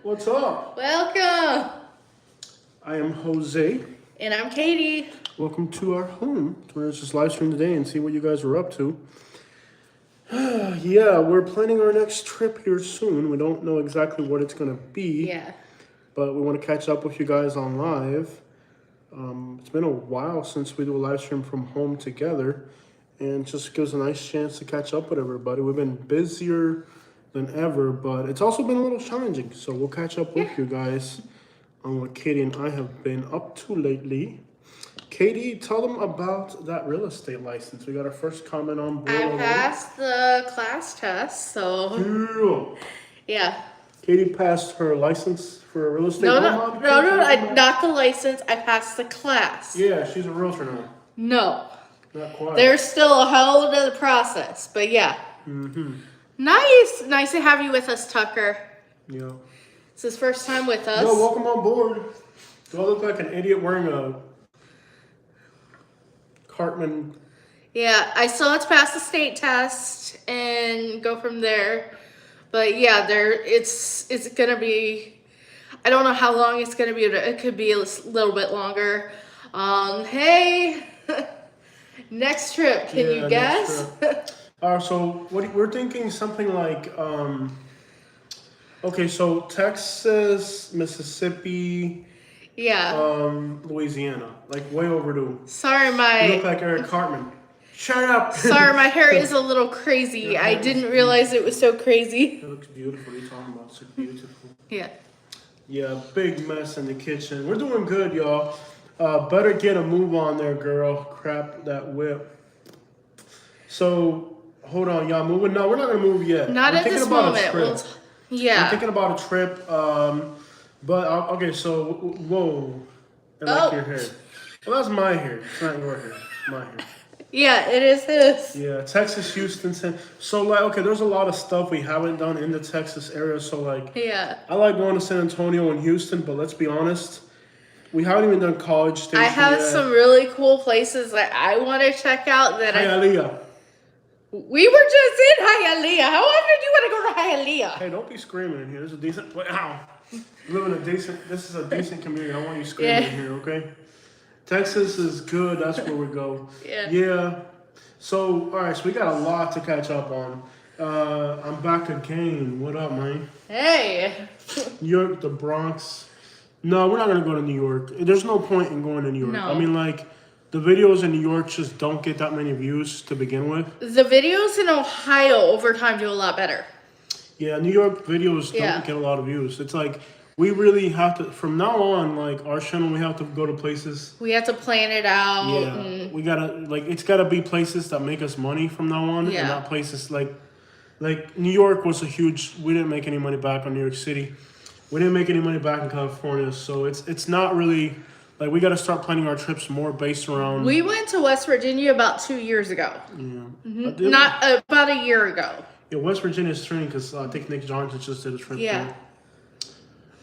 What's up? Welcome. I am Jose. And I'm Katie. Welcome to our home. Let's just live stream today and see what you guys are up to. Yeah, we're planning our next trip here soon. We don't know exactly what it's going to be. Yeah. But we want to catch up with you guys on live. It's been a while since we do a live stream from home together. And just gives a nice chance to catch up with everybody. We've been busier than ever, but it's also been a little challenging. So we'll catch up with you guys on what Katie and I have been up to lately. Katie, tell them about that real estate license. We got our first comment on board. I passed the class test, so yeah. Katie passed her license for a real estate. No, not the license. I passed the class. Yeah, she's a realtor now. No. Not quite. There's still a whole other process, but yeah. Nice to have you with us, Tucker. Yeah. It's his first time with us. Yo, welcome on board. Do I look like an idiot wearing a Cartman? Yeah, I still have to pass the state test and go from there. But yeah, it's gonna be. I don't know how long it's gonna be. It could be a little bit longer. Hey, next trip. Can you guess? So we're thinking something like. Okay, so Texas, Mississippi. Yeah. Louisiana, like way overdue. Sorry, You look like Eric Cartman. Shut up. Sorry, my hair is a little crazy. I didn't realize it was so crazy. It looks beautiful. What are you talking about? It's so beautiful. Yeah. Yeah, big mess in the kitchen. We're doing good, y'all. Better get a move on there, girl. Crap that whip. So, hold on, y'all. Moving? No, we're not going to move yet. Not we're at this moment. We're thinking about a trip. But, okay, so, whoa. I like your hair. Well, that's my hair. It's not your hair. It's my hair. Yeah, it is his. Yeah, Texas, Houston. So, like, okay, there's a lot of stuff we haven't done in the Texas area. So, like, yeah. I like going to San Antonio and Houston, but let's be honest, we haven't even done College Station I have yet. some really cool places that I want to check out. Hialeah. We were just in Hialeah. How often do you want to go to Hialeah? Hey, don't be screaming in here. This is a decent place. Ow. This is a decent community. I don't want you screaming in here, okay? Texas is good. That's where we go. Yeah. So, all right. So we got a lot to catch up on. I'm back again. What up, man? Hey. New York, the Bronx. No, we're not gonna go to New York. There's no point in going to New York. No. I mean, like, the videos in New York just don't get that many views to begin with. The videos in Ohio over time do a lot better. Yeah, New York videos don't get a lot of views. It's like, we really have to, from now on, like, our channel, we have to go to places. We have to plan it out. Yeah, we gotta, like, it's gotta be places that make us money from now on. Yeah. And not places like New York was a huge, we didn't make any money back on New York City. We didn't make any money back in California. So it's not really, like, we gotta start planning our trips more based around. We went to West Virginia about 2 years ago. Yeah. Not about a year ago. Yeah, West Virginia is trending because I think Nick Johnson just did a trip there.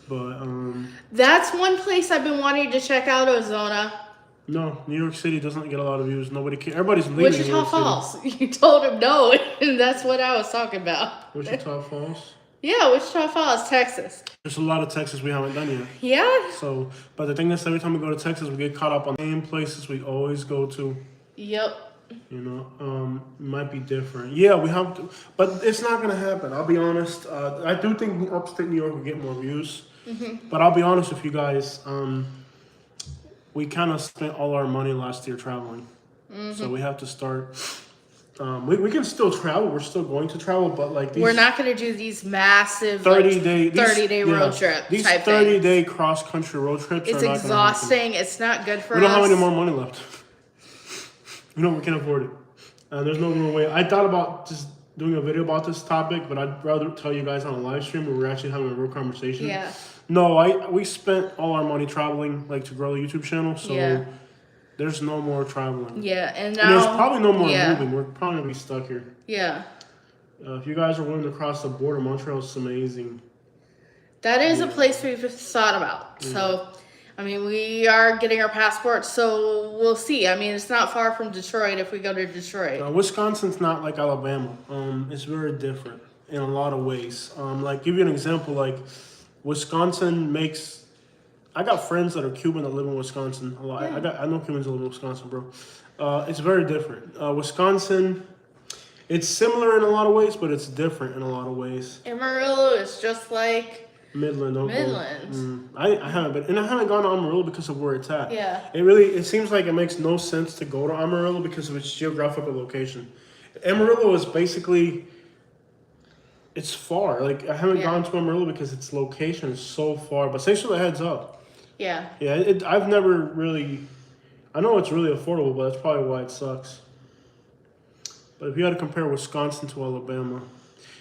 But that's one place I've been wanting to check out, Arizona. No, New York City doesn't get a lot of views. Nobody cares. Everybody's leaving. Wichita Falls. You told him no, and that's what I was talking about. Wichita Falls. Yeah, Wichita Falls, Texas. There's a lot of Texas we haven't done yet. Yeah. So, but the thing is, every time we go to Texas, we get caught up on the same places we always go to. Yep. You know, it might be different. Yeah, we have to, but it's not gonna happen. I'll be honest. I do think upstate New York will get more views. But I'll be honest with you guys. We kind of spent all our money last year traveling, so we have to start. We can still travel. We're still going to travel, but like we're not going to do these massive 30-day road trips. These 30-day cross country road trips. It's exhausting. It's not good for us. We don't have any more money left. We can't afford it. There's no more way. I thought about just doing a video about this topic, but I'd rather tell you guys on a live stream where we're actually having a real conversation. Yeah. No, we spent all our money traveling, like, to grow the YouTube channel, so there's no more traveling. Yeah, and now... And there's probably no more moving. We're probably going to be stuck here. Yeah. If you guys are willing to cross the border, Montreal's amazing. That is a place we've thought about. So, I mean, we are getting our passports, so we'll see. I mean, it's not far from Detroit if we go to Detroit. Wisconsin's not like Alabama. It's very different in a lot of ways. Like, give you an example, like... Wisconsin makes. I got friends that are Cuban that live in Wisconsin a lot. Yeah. I know Cubans that live in Wisconsin, bro. It's very different. Wisconsin, it's similar in a lot of ways, but it's different in a lot of ways. Amarillo is just like Midland, okay. Midland. I haven't been, and I haven't gone to Amarillo because of where it's at. Yeah. It seems like it makes no sense to go to Amarillo because of its geographical location. Amarillo is basically, it's far. Like I haven't gone to Amarillo because its location is so far. But thanks for the heads up. Yeah. Yeah, I've never really. I know it's really affordable, but that's probably why it sucks. But if you had to compare Wisconsin to Alabama,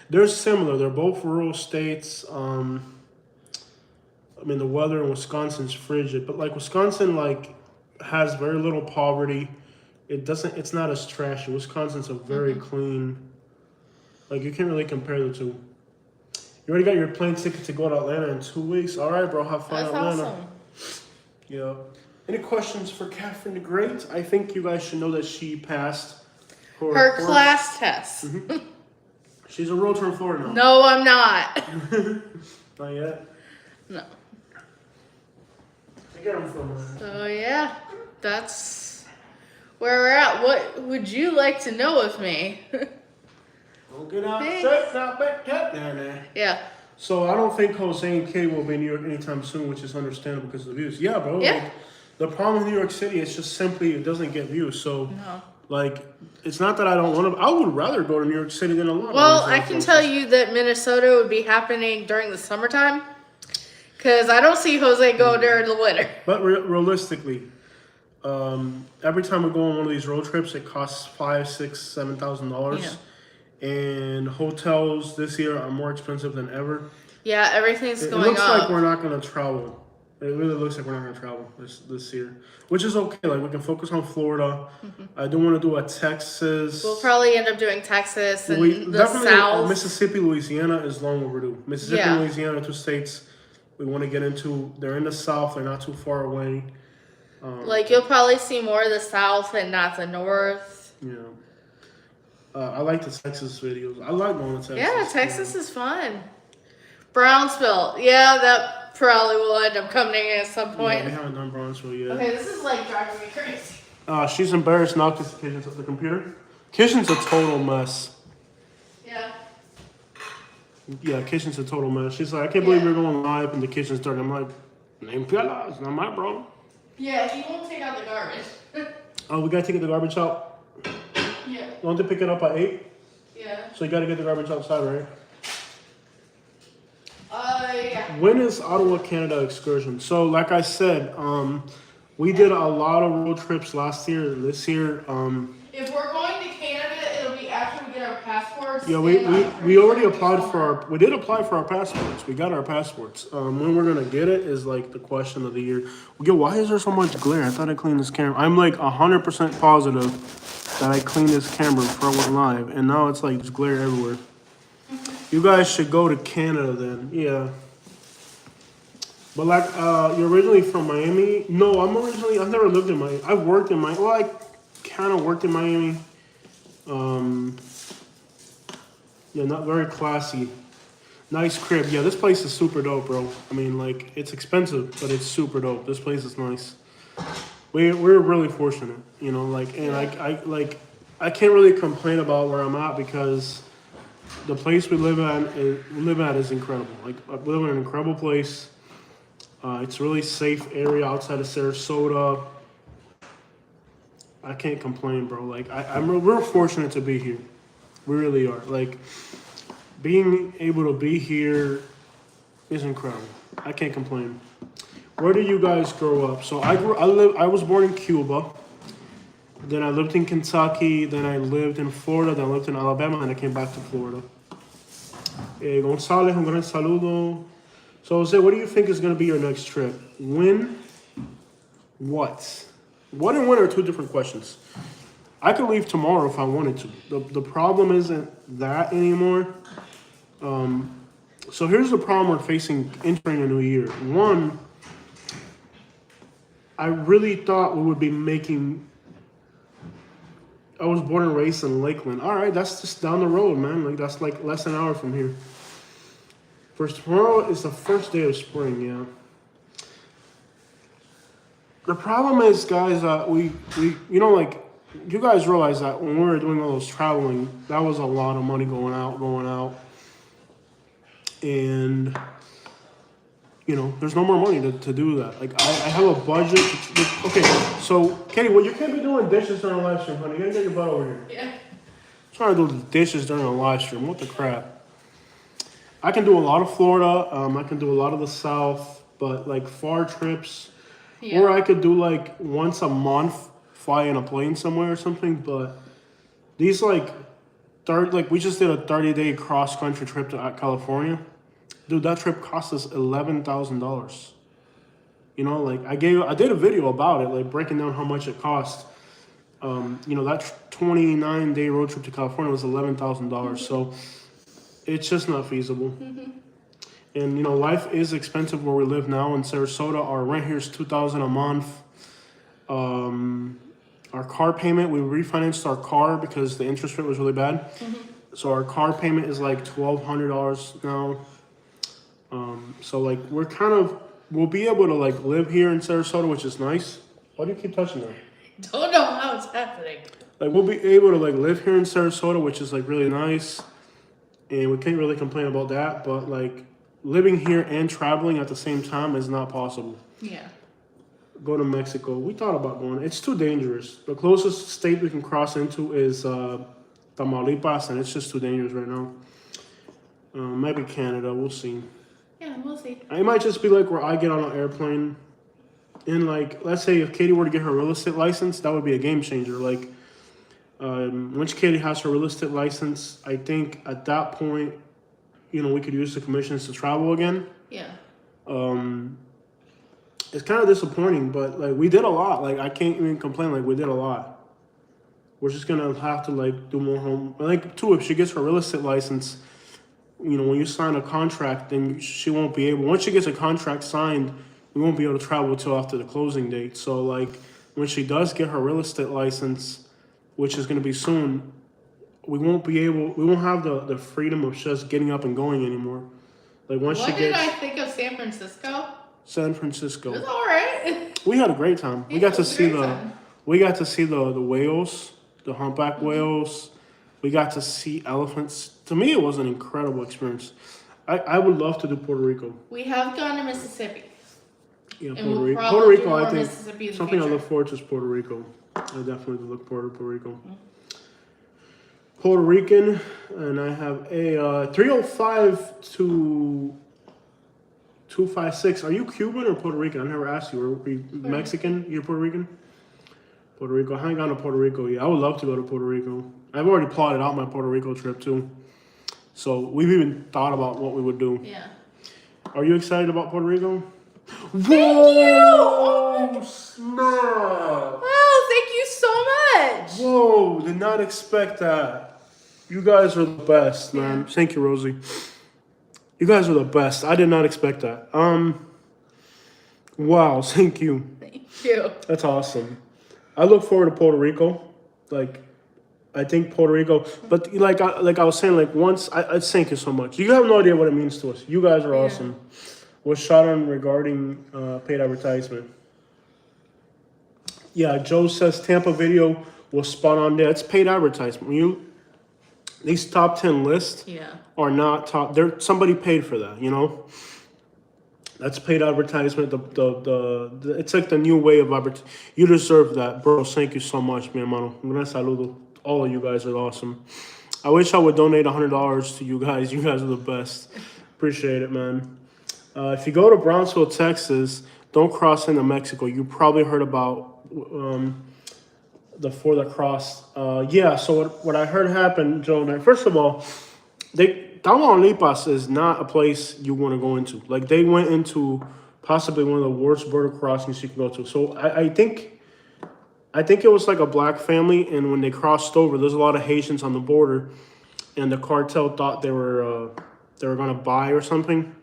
they're similar. They're both rural states. I mean, the weather in Wisconsin's frigid, but like Wisconsin, like has very little poverty. It's not as trashy. Wisconsin's a very clean. Like you can't really compare the two. You already got your plane ticket to go to Atlanta in 2 weeks. All right, bro. Have fun in Atlanta. Awesome. Yeah. Any questions for Catherine the Great? I think you guys should know that she passed her class test. She's a realtor in Florida now. No, I'm not. Not yet. No. I get them from her. So yeah, that's where we're at. What would you like to know of me? Don't get out Thanks. straight, not back up down there. Yeah. So I don't think Jose and Kay will be in New York anytime soon, which is understandable because of the views. Yeah, bro. Yeah. Like, the problem with New York City is just simply it doesn't get views. So, No. like, it's not that I don't want to. I would rather go to New York City than a lot. Well, of I these can other tell places. you that Minnesota would be happening during the summertime, because I don't see Jose go during the winter. But realistically, every time we go on one of these road trips, it costs $5,000, $6,000, $7,000, and hotels this year are more expensive than ever. Yeah, everything's It going looks up. like we're not going to travel. It really looks like we're not going to travel this year, which is okay. Like we can focus on Florida. I do want to do a Texas. We'll probably end up doing Texas and the definitely South. Mississippi, Louisiana is long overdue. Mississippi, Yeah. and Louisiana, 2 states we want to get into. They're in the South. They're not too far away. Like you'll probably see more of the South and not the North. Yeah. I like the Texas videos. I like going to Texas. Yeah, Texas is fun. Brownsville. Yeah, that probably will end up coming in at some point. Yeah, we haven't done Brownsville yet. Okay, this is like driving me crazy. She's embarrassed now because the kitchen's at the computer. Kitchen's a total mess. Yeah. Yeah, kitchen's a total mess. She's like, I can't believe you're going live and the kitchen's dirty. I'm like, name Piala, it's not my problem. Yeah, he won't take out the garbage. Oh, we gotta take the garbage out. Yeah. Don't they pick it up at 8? Yeah. So you gotta get the garbage outside, right? Yeah. When is Ottawa, Canada excursion? So, like I said, we did a lot of road trips last year. This year, If we're going to Canada, it'll be after we get our passports. yeah, we already applied for our. We did apply for our passports. We got our passports. When we're gonna get it is like the question of the year. Yo, why is there so much glare? I thought I cleaned this camera. I'm like 100% positive that I cleaned this camera before I went live, and now it's like just glare everywhere. You guys should go to Canada then. Yeah. But like, you're originally from Miami? No, I've never lived in Miami. I've worked in Miami. Well, I kind of worked in Miami. Yeah, not very classy. Nice crib. Yeah, this place is super dope, bro. I mean, like, it's expensive, but it's super dope. This place is nice. We're really fortunate, you know, like, and I can't really complain about where I'm at because the place we live at is incredible. Like, we live in an incredible place. It's a really safe area outside of Sarasota. I can't complain, bro. Like, we're fortunate to be here. We really are. Like, being able to be here is incredible. I can't complain. Where did you guys grow up? So I was born in Cuba. Then I lived in Kentucky. Then I lived in Florida. Then I lived in Alabama. And I came back to Florida. Gonzalez, un gran saludo. So, Jose, what do you think is going to be your next trip? When? What? What and when are 2 different questions. I could leave tomorrow if I wanted to. The problem isn't that anymore. So here's the problem we're facing entering a new year. One, I really thought we would be making... I was born and raised in Lakeland. All right, that's just down the road, man. Like, that's like less than an hour from here. First, tomorrow is the first day of spring, yeah. The problem is, guys, we like, you guys realize that when we were doing all this traveling, that was a lot of money going out. And, there's no more money to do that. Like, I have a budget. Okay, so, Katie, well, you can't be doing dishes during a live stream, honey. You gotta get your butt over here. Yeah. Trying to do dishes during a live stream. What the crap? I can do a lot of Florida. I can do a lot of the South, but like far trips, or I could do like once a month, fly in a plane somewhere or something. But these we just did a 30-day cross country trip to California. Dude, that trip cost us $11,000. I did a video about it, like breaking down how much it cost. That 29-day road trip to California was $11,000. So it's just not feasible. And life is expensive where we live now in Sarasota. Our rent here is $2,000 a month. Our car payment, we refinanced our car because the interest rate was really bad. So our car payment is like $1,200 now. So like we'll be able to like live here in Sarasota, which is nice. Why do you keep touching that? Don't know how it's happening. Like we'll be able to like live here in Sarasota, which is like really nice. And we can't really complain about that, but like living here and traveling at the same time is not possible. Yeah. Go to Mexico. We thought about going. It's too dangerous. The closest state we can cross into is Tamaulipas, and it's just too dangerous right now. Maybe Canada. We'll see. Yeah, we'll see. It might just be like where I get on an airplane, and like let's say if Katie were to get her real estate license, that would be a game changer. Like once Katie has her real estate license, I think at that point, we could use the commissions to travel again. Yeah. It's kind of disappointing, but like we did a lot. Like I can't even complain. Like we did a lot. We're just gonna have to like do more home. Like too, if she gets her real estate license, when you sign a contract, then she won't be able. Once she gets a contract signed, we won't be able to travel till after the closing date. So like when she does get her real estate license, which is gonna be soon, we won't have the freedom of just getting up and going anymore. Like once what she gets. What did I think of San Francisco? San Francisco. It was all right. We had a great time. We got to see the whales, the humpback whales. We got to see elephants. To me, it was an incredible experience. I would love to do Puerto Rico. We have gone to Mississippi. Yeah, and Puerto Rico. We'll Puerto Rico, I think something I look forward to is Puerto Rico. I definitely look forward to Puerto Rico. Puerto Rican, and I have a 305 to 256. Are you Cuban or Puerto Rican? I never asked you. Are you Mexican? You're Puerto Rican? Puerto Rico. I haven't gone to Puerto Rico yet. I would love to go to Puerto Rico. I've already plotted out my Puerto Rico trip too. So we've even thought about what we would do. Yeah. Are you excited about Puerto Rico? Thank you! Oh, snap! Wow, thank you so much! Whoa, did not expect that. You guys are the best, man. Yeah. Thank you, Rosie. You guys are the best. I did not expect that. Wow, thank you. Thank you. That's awesome. I look forward to Puerto Rico. Like, I think Puerto Rico, but like I was saying, like once, I thank you so much. You have no idea what it means to us. You guys are awesome. Was shot on regarding paid advertisement. Yeah, Joe says Tampa video was spot on there. It's paid advertisement. These top 10 lists are not top. Somebody paid for that, That's paid advertisement. It's like the new way of advertising. You deserve that, bro. Thank you so much, mi hermano. Un gran saludo. All of you guys are awesome. I wish I would donate $100 to you guys. You guys are the best. Appreciate it, man. If you go to Brownsville, Texas, don't cross into Mexico. You probably heard about the For the Cross. So what I heard happened, Joe, first of all, Tamaulipas is not a place you want to go into. Like, they went into possibly one of the worst border crossings you can go to. So I think it was like a black family, and when they crossed over, there's a lot of Haitians on the border, and the cartel thought they were going to buy or something.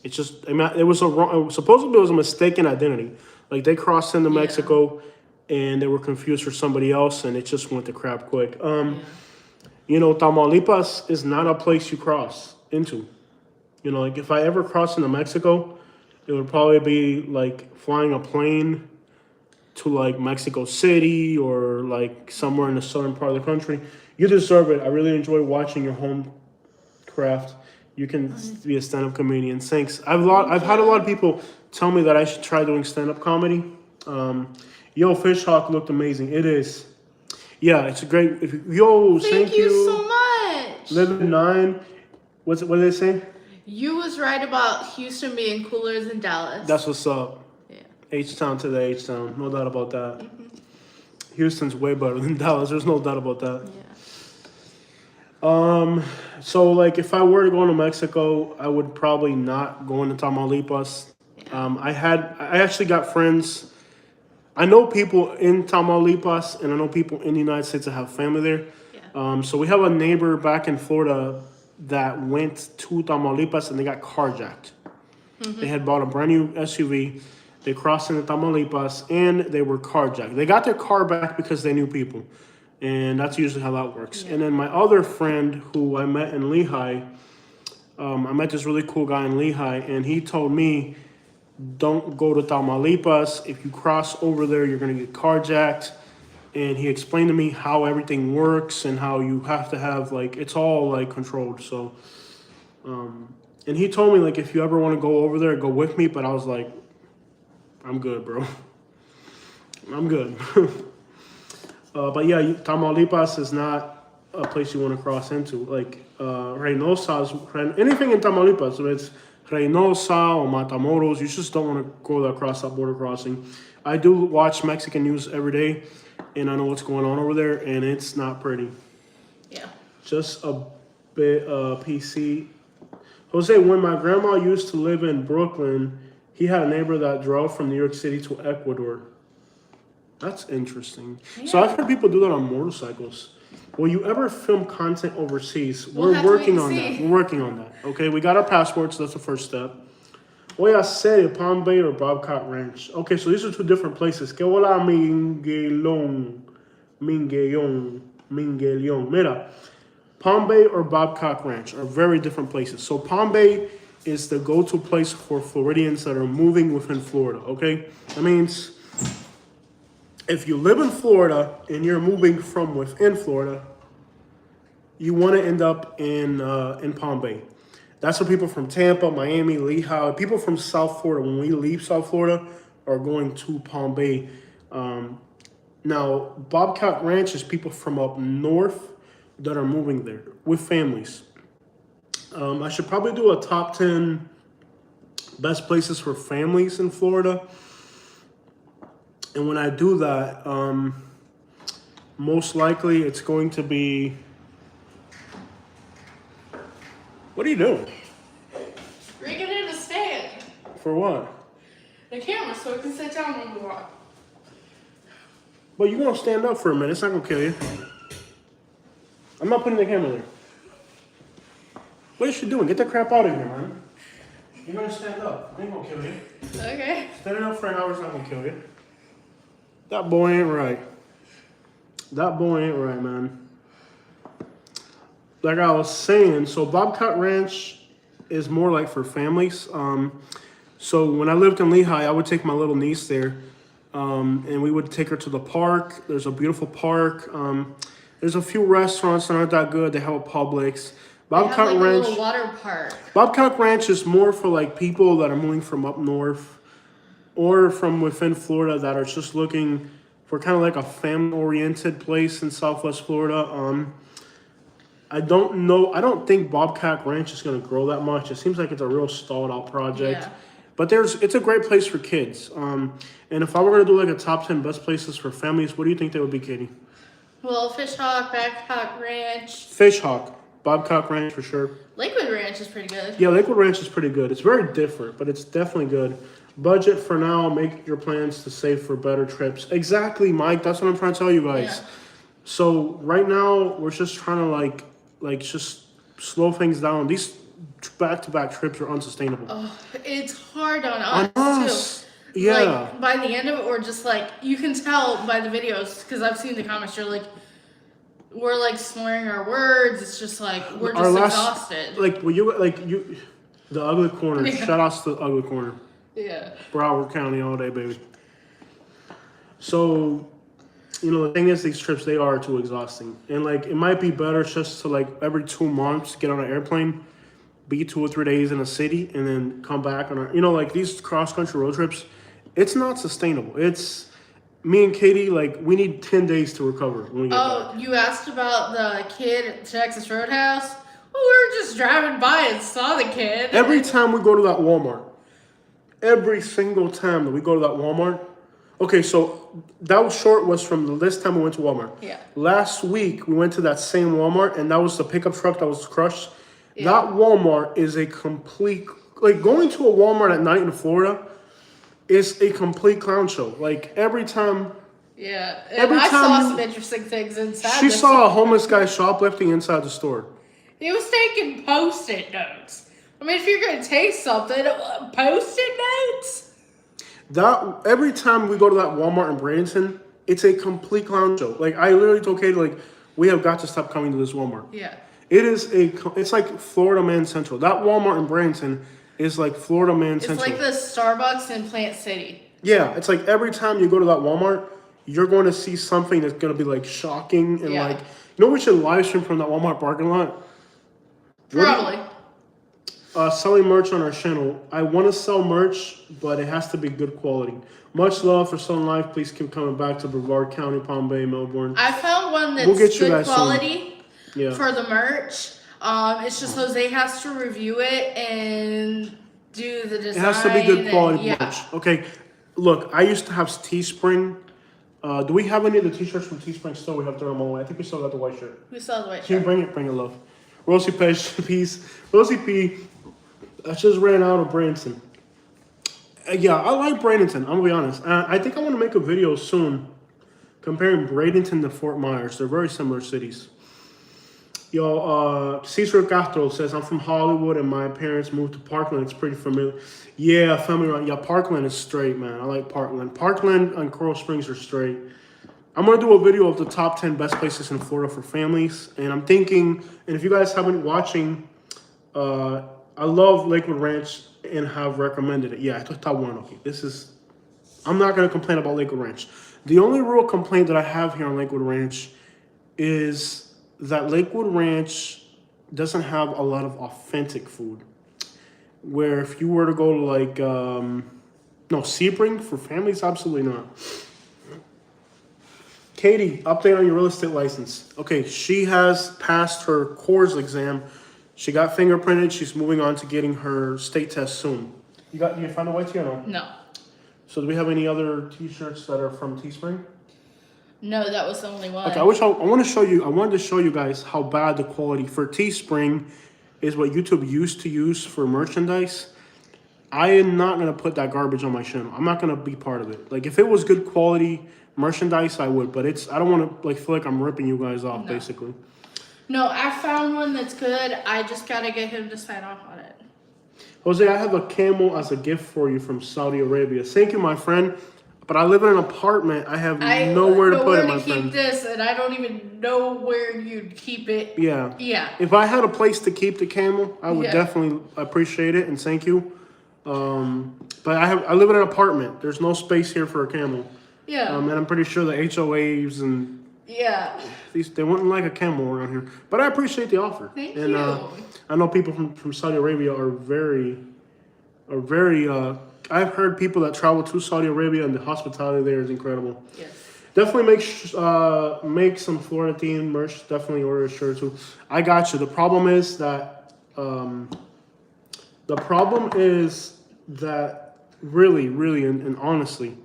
It's just, it was supposedly it was a mistaken identity. Like, they crossed into Mexico, and they were confused for somebody else, and it just went to crap quick. Tamaulipas is not a place you cross into. You know, like if I ever cross into Mexico, it would probably be like flying a plane to like Mexico City or like somewhere in the southern part of the country. You deserve it. I really enjoy watching your home craft. You can be a stand-up comedian. Thanks. I've had a lot of people tell me that I should try doing stand-up comedy. Yo, Fish Hawk looked amazing. It is. Yeah, it's a great. Thank you so much. Live in 9. What did they say? You was right about Houston being cooler than Dallas. That's what's up. Yeah. H-Town to the H-Town. No doubt about that. Mm-hmm. Houston's way better than Dallas. There's no doubt about that. Yeah. So like if I were to go to Mexico, I would probably not go into Tamaulipas. Yeah. I actually got friends. I know people in Tamaulipas and I know people in the United States that have family there. Yeah. So we have a neighbor back in Florida that went to Tamaulipas and they got carjacked. Mm-hmm. They had bought a brand new SUV. They crossed into Tamaulipas and they were carjacked. They got their car back because they knew people. And that's usually how that works. Yeah. And then my other friend who I met in Lehigh, I met this really cool guy in Lehigh, and he told me, don't go to Tamaulipas. If you cross over there, you're going to get carjacked. And he explained to me how everything works and how you have to have, like, it's all, like, controlled. So, and he told me, like, if you ever want to go over there, go with me. But I was like, I'm good, bro. I'm good. But yeah, Tamaulipas is not a place you want to cross into. Like Reynosa, anything in Tamaulipas, so it's Reynosa or Matamoros, you just don't want to go across that border crossing. I do watch Mexican news every day, and I know what's going on over there, and it's not pretty. Yeah. Just a bit PC. Jose, when my grandma used to live in Brooklyn, he had a neighbor that drove from New York City to Ecuador. That's interesting. Yeah. So I've heard people do that on motorcycles. Will you ever film content overseas? We're working on that. We're working on that. Okay, we got our passports. That's the first step. Oye, serio, Palm Bay or Bobcat Ranch? Okay, so these are two different places. Que hola, Miguelón. Mira, Palm Bay or Bobcat Ranch are very different places. So Palm Bay is the go-to place for Floridians that are moving within Florida, okay? That means if you live in Florida and you're moving from within Florida, you want to end up in Palm Bay. That's where people from Tampa, Miami, Lehigh, people from South Florida, when we leave South Florida, are going to Palm Bay. Now, Bobcat Ranch is people from up north that are moving there with families. I should probably do a top 10 best places for families in Florida. And when I do that, most likely it's going to be... What are you doing? Rigging in a stand. For what? The camera, so we can sit down when we walk. But you're going to stand up for a minute. It's not going to kill you. I'm not putting the camera there. What is she doing? Get that crap out of here, man. You're going to stand up. It ain't going to kill you. Okay. Standing up for an hour is not going to kill you. That boy ain't right. That boy ain't right, man. Like I was saying, so Bobcat Ranch is more like for families. So when I lived in Lehigh, I would take my little niece there, and we would take her to the park. There's a beautiful park. There's a few restaurants that aren't that good. They have a Publix. Bobcat Ranch, a little water park. Bobcat Ranch is more for like people that are moving from up north or from within Florida that are just looking for kind of like a family-oriented place in Southwest Florida. I don't know. I don't think Bobcat Ranch is going to grow that much. It seems like it's a real stalled-out project. Yeah. But it's a great place for kids. And if I were going to do like a top 10 best places for families, what do you think they would be, Katie? Well, Fish Hawk, Bobcat Ranch. Fish Hawk, Bobcat Ranch for sure. Lakewood Ranch is pretty good. Yeah, Lakewood Ranch is pretty good. It's very different, but it's definitely good. Budget for now. Make your plans to save for better trips. Exactly, Mike. That's what I'm trying to tell you guys. Yeah. So right now, we're just trying to like just slow things down. These back-to-back trips are unsustainable. Oh, it's hard on us too. Yeah. Like by the end of it, we're just like, you can tell by the videos because I've seen the comments. You're like, we're like slurring our words. It's just like we're just exhausted. Like when you The ugly corner. Yeah. Shout outs to the ugly corner. Yeah. Brevard County all day, baby. So, the thing is, these trips, they are too exhausting. And, like, it might be better just to, like, every 2 months get on an airplane, be 2 or 3 days in a city, and then come back on like, these cross-country road trips, it's not sustainable. It's, me and Katie, like, we need 10 days to recover when we get back. You asked about the kid at Texas Roadhouse? Well, we were just driving by and saw the kid. Every time we go to that Walmart, every single time that we go to that Walmart, okay, so that was from the last time we went to Walmart. Yeah. Last week, we went to that same Walmart, and that was the pickup truck that was crushed. Yeah. That Walmart is a complete, like, going to a Walmart at night in Florida is a complete clown show. Like, every time. Yeah, and I saw some interesting things inside. She saw a homeless guy shoplifting inside the store. He was taking Post-it notes. I mean, if you're going to take something, Post-it notes? That every time we go to that Walmart in Bradenton, it's a complete clown show. Like, I literally told Katie, like, we have got to stop coming to this Walmart. Yeah. It's like Florida Man Central. That Walmart in Bradenton is like Florida Man Central. It's like the Starbucks in Plant City. Yeah, it's like every time you go to that Walmart, you're going to see something that's going to be like shocking and like, we should live stream from that Walmart parking lot. Probably. Selling merch on our channel. I want to sell merch, but it has to be good quality. Much love for Sun Life. Please keep coming back to Brevard County, Palm Bay, Melbourne. I found one that's good quality for the merch. It's just Jose has to review it and do the design. It has to be good quality merch. Okay, look, I used to have Teespring. Do we have any of the t-shirts from Teespring still? We have them on the way. I think we still got the white shirt. We still have the white shirt. Can you bring it? Bring it, love. Rosie P. I just ran out of Bradenton. Yeah, I like Bradenton. I'm gonna be honest. I think I want to make a video soon comparing Bradenton to Fort Myers. They're very similar cities. Cesar Castro says, I'm from Hollywood and my parents moved to Parkland. It's pretty familiar. Yeah, family around. Yeah, Parkland is straight, man. I like Parkland. Parkland and Coral Springs are straight. I'm going to do a video of the top 10 best places in Florida for families. And I'm thinking, and if you guys haven't been watching, I love Lakewood Ranch and have recommended it. Yeah, I thought one. Okay, I'm not going to complain about Lakewood Ranch. The only real complaint that I have here on Lakewood Ranch is that Lakewood Ranch doesn't have a lot of authentic food. Where if you were to go to like, Sebring for families, absolutely not. Katie, update on your real estate license. Okay, she has passed her CORS exam. She got fingerprinted. She's moving on to getting her state test soon. You find a white tee or no? No. So do we have any other t-shirts that are from Teespring? No, that was the only one. Okay, I wanted to show you guys how bad the quality for Teespring is what YouTube used to use for merchandise. I am not going to put that garbage on my channel. I'm not going to be part of it. Like, if it was good quality merchandise, I would. But I don't want to feel like I'm ripping you guys off, basically. No, I found one that's good. I just got to get him to sign off on it. Jose, I have a camel as a gift for you from Saudi Arabia. Thank you, my friend. But I live in an apartment. I have nowhere to put it, my friend. Keep this, and I don't even know where you'd keep it. Yeah. Yeah. If I had a place to keep the camel, I would definitely appreciate it and thank you. But I live in an apartment. There's no space here for a camel. Yeah. And I'm pretty sure the HOAs and they wouldn't like a camel around here. But I appreciate the offer. Thank you. I know people from Saudi Arabia are very. I've heard people that travel to Saudi Arabia and the hospitality there is incredible. Yes. Definitely make some Florida themed merch. Definitely order a shirt too. I got you. The problem is that really and honestly,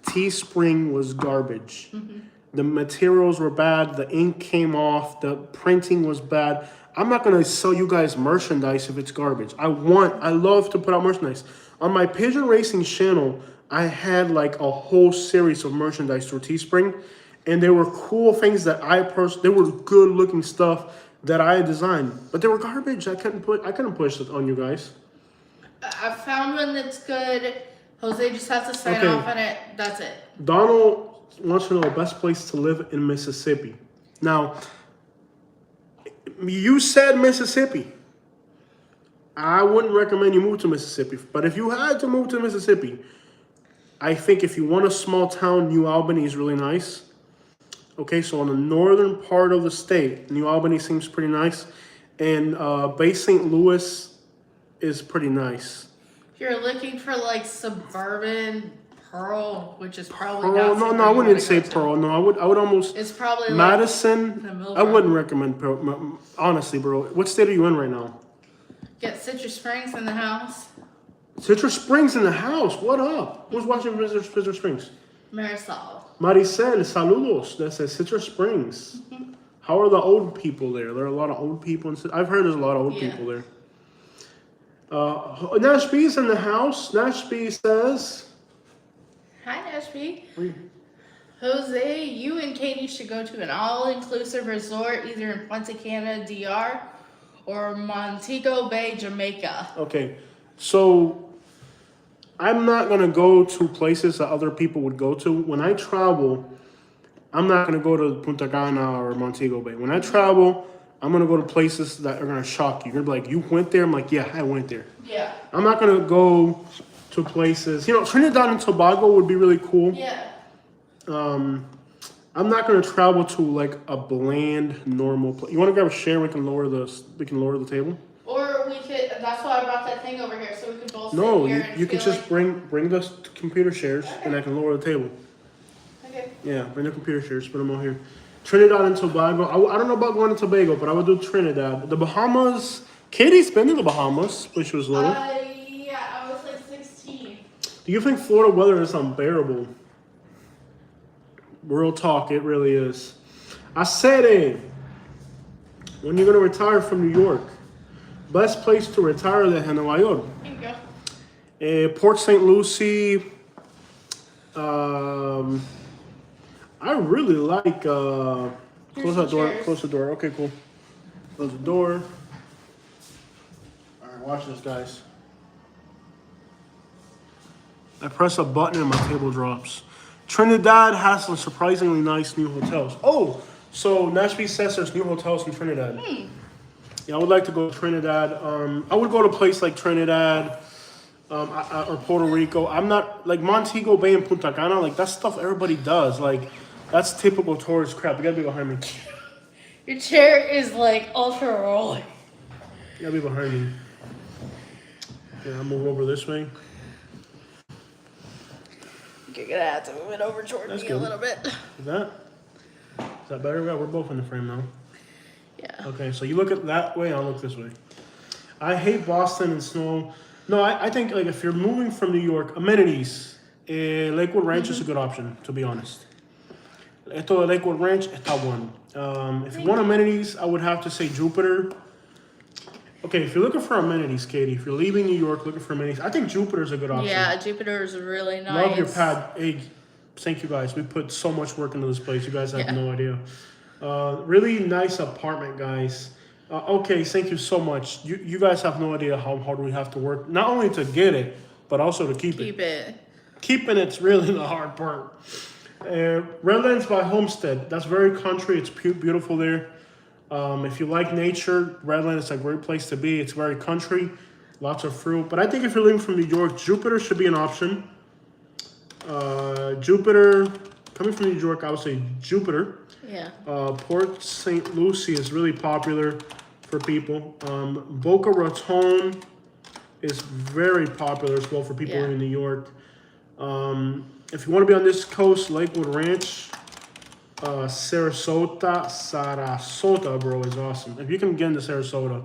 Teespring was garbage. Mm-hmm. The materials were bad. The ink came off. The printing was bad. I'm not gonna sell you guys merchandise if it's garbage. I love to put out merchandise. On my Pigeon Racing channel, I had like a whole series of merchandise through Teespring, and they were cool things that they were good looking stuff that I designed, but they were garbage. I couldn't push it on you guys. I found one that's good. Jose just has to sign off on it. That's it. Donald wants to know the best place to live in Mississippi. Now, you said Mississippi. I wouldn't recommend you move to Mississippi. But if you had to move to Mississippi, I think if you want a small town, New Albany is really nice. Okay, so on the northern part of the state, New Albany seems pretty nice. And Bay St. Louis is pretty nice. If you're looking for like suburban Pearl, which is probably Pearl, not. no, I wouldn't say Pearl. No, I would almost. It's probably Madison. Like I wouldn't recommend Pearl. Honestly, bro. What state are you in right now? Get Citrus Springs in the house. Citrus Springs in the house. What up? Who's watching Citrus Springs? Marisol. Maricel, saludos. That says Citrus Springs. How are the old people there? There are a lot of old people. I've heard there's a lot of old people there. Nashby's in the house. Nashby says... Hi, Nashby. Jose, you and Katie should go to an all-inclusive resort either in Punta Cana, DR, or Montego Bay, Jamaica. Okay, so... I'm not going to go to places that other people would go to. When I travel, I'm not going to go to Punta Cana or Montego Bay. When I travel, I'm going to go to places that are going to shock you. You're going to be like, you went there? I'm like, yeah, I went there. Yeah. I'm not going to go to places. You know, Trinidad and Tobago would be really cool. Yeah. I'm not going to travel to like a bland, normal place. You want to grab a chair? We can lower the table. Or we could. That's why I brought that thing over here, so we could both. No, sit here and you can just like... bring the computer chairs, and I can lower the table. Okay. Yeah, bring the computer chairs, put them on here. Trinidad and Tobago. I don't know about going to Tobago, but I would do Trinidad. The Bahamas. Katie's been to the Bahamas when she was little. Yeah, I was like 16. Do you think Florida weather is unbearable? Real talk, it really is. I said it. When you're gonna retire from New York, best place to retire than Nueva York. There you go. Port St. Lucie. I really like. Close that door. Chairs. Close the door. Okay, cool. Close the door. All right, watch this, guys. I press a button and my table drops. Trinidad has some surprisingly nice new hotels. Oh, so Nashville says there's new hotels in Trinidad. Yeah, I would like to go to Trinidad. I would go to a place like Trinidad or Puerto Rico. I'm not, like Montego Bay and Punta Cana, like that's stuff everybody does. Like, that's typical tourist crap. You gotta be behind me. Your chair is like ultra rolling. You gotta be behind me. Okay, I'll move over this way. You're gonna have to move it over toward me a little bit. Is that better? Yeah, we're both in the frame now. Yeah. Okay, so you look at that way, I'll look this way. I hate Boston and snow. No, I think like if you're moving from New York, amenities, Lakewood Ranch is a good option, to be honest. Esto de Lakewood Ranch está bueno. If you want amenities, I would have to say Jupiter. Okay, if you're looking for amenities, Katie, if you're leaving New York looking for amenities, I think Jupiter's a good option. Yeah, Jupiter is really nice. Love your pad. Hey, thank you guys. We put so much work into this place. You guys have no idea. Really nice apartment, guys. Okay, thank you so much. You guys have no idea how hard we have to work, not only to get it, but also to keep it. Keeping it's really the hard part. Redlands by Homestead. That's very country. It's beautiful there. If you like nature, Redlands is a great place to be. It's very country, lots of fruit. But I think if you're living from New York, Jupiter should be an option. Jupiter, coming from New York, I would say Jupiter. Yeah. Port St. Lucie is really popular for people. Boca Raton is very popular as well for people in New York. If you want to be on this coast, Lakewood Ranch, Sarasota, bro, is awesome. If you can get into Sarasota.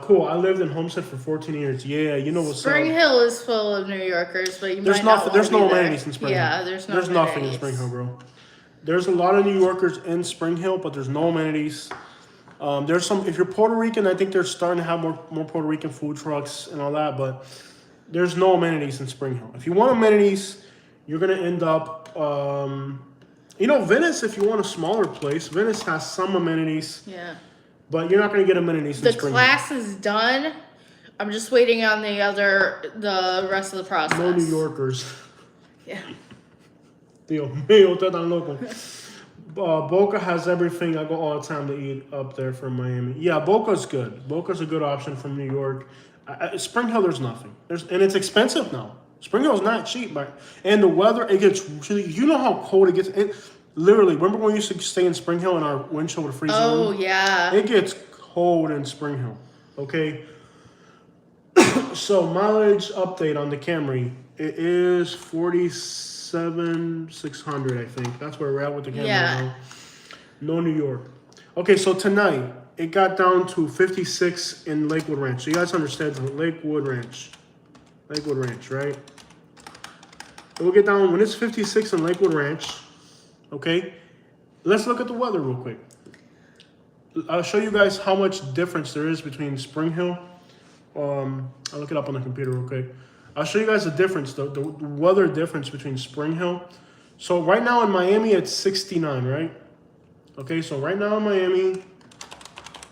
Cool. I lived in Homestead for 14 years. Yeah, you know what's Spring Hill is full of New Yorkers, but you might not there's no want to be amenities in Spring Hill. Yeah, there's nothing in Spring Hill, bro. There's a lot of New Yorkers in Spring Hill, but there's no amenities. There's some. If you're Puerto Rican, I think they're starting to have more Puerto Rican food trucks and all that, but there's no amenities in Spring Hill. If you want amenities, you're gonna end up. Venice. If you want a smaller place, Venice has some amenities. Yeah. But you're not gonna get amenities in Spring Hill. The class is done. I'm just waiting on the rest of the process. No New Yorkers. Yeah. Dios mío, usted tan loco. Boca has everything. I go all the time to eat up there from Miami. Yeah, Boca's good. Boca's a good option from New York. Spring Hill, there's nothing. And it's expensive now. Spring Hill's not cheap, and the weather, it gets really. You know how cold it gets. It literally. Remember when we used to stay in Spring Hill and our wind chill would freeze? Oh yeah. It gets cold in Spring Hill. Okay. So mileage update on the Camry. It is 47,600, I think. That's where we're at with the Camry now. No New York. Okay, so tonight it got down to 56 in Lakewood Ranch. So you guys understand the Lakewood Ranch, right? It will get down when it's 56 in Lakewood Ranch. Okay, let's look at the weather real quick. I'll show you guys how much difference there is between Spring Hill. I'll look it up on the computer real quick. I'll show you guys the difference, the weather difference between Spring Hill. So right now in Miami, it's 69, right? Okay, so right now in Miami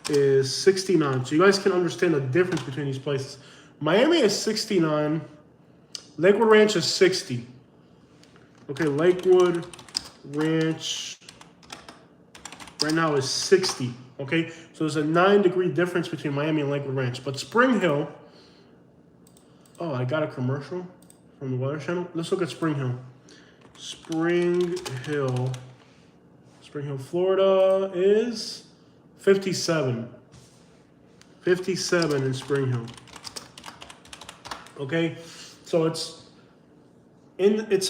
is 69. So you guys can understand the difference between these places. Miami is 69. Lakewood Ranch is 60. Okay, Lakewood Ranch right now is 60. Okay, so there's a 9-degree difference between Miami and Lakewood Ranch. But Spring Hill, oh, I got a commercial from the Weather Channel. Let's look at Spring Hill. Spring Hill, Florida is 57. 57 in Spring Hill. Okay, so it's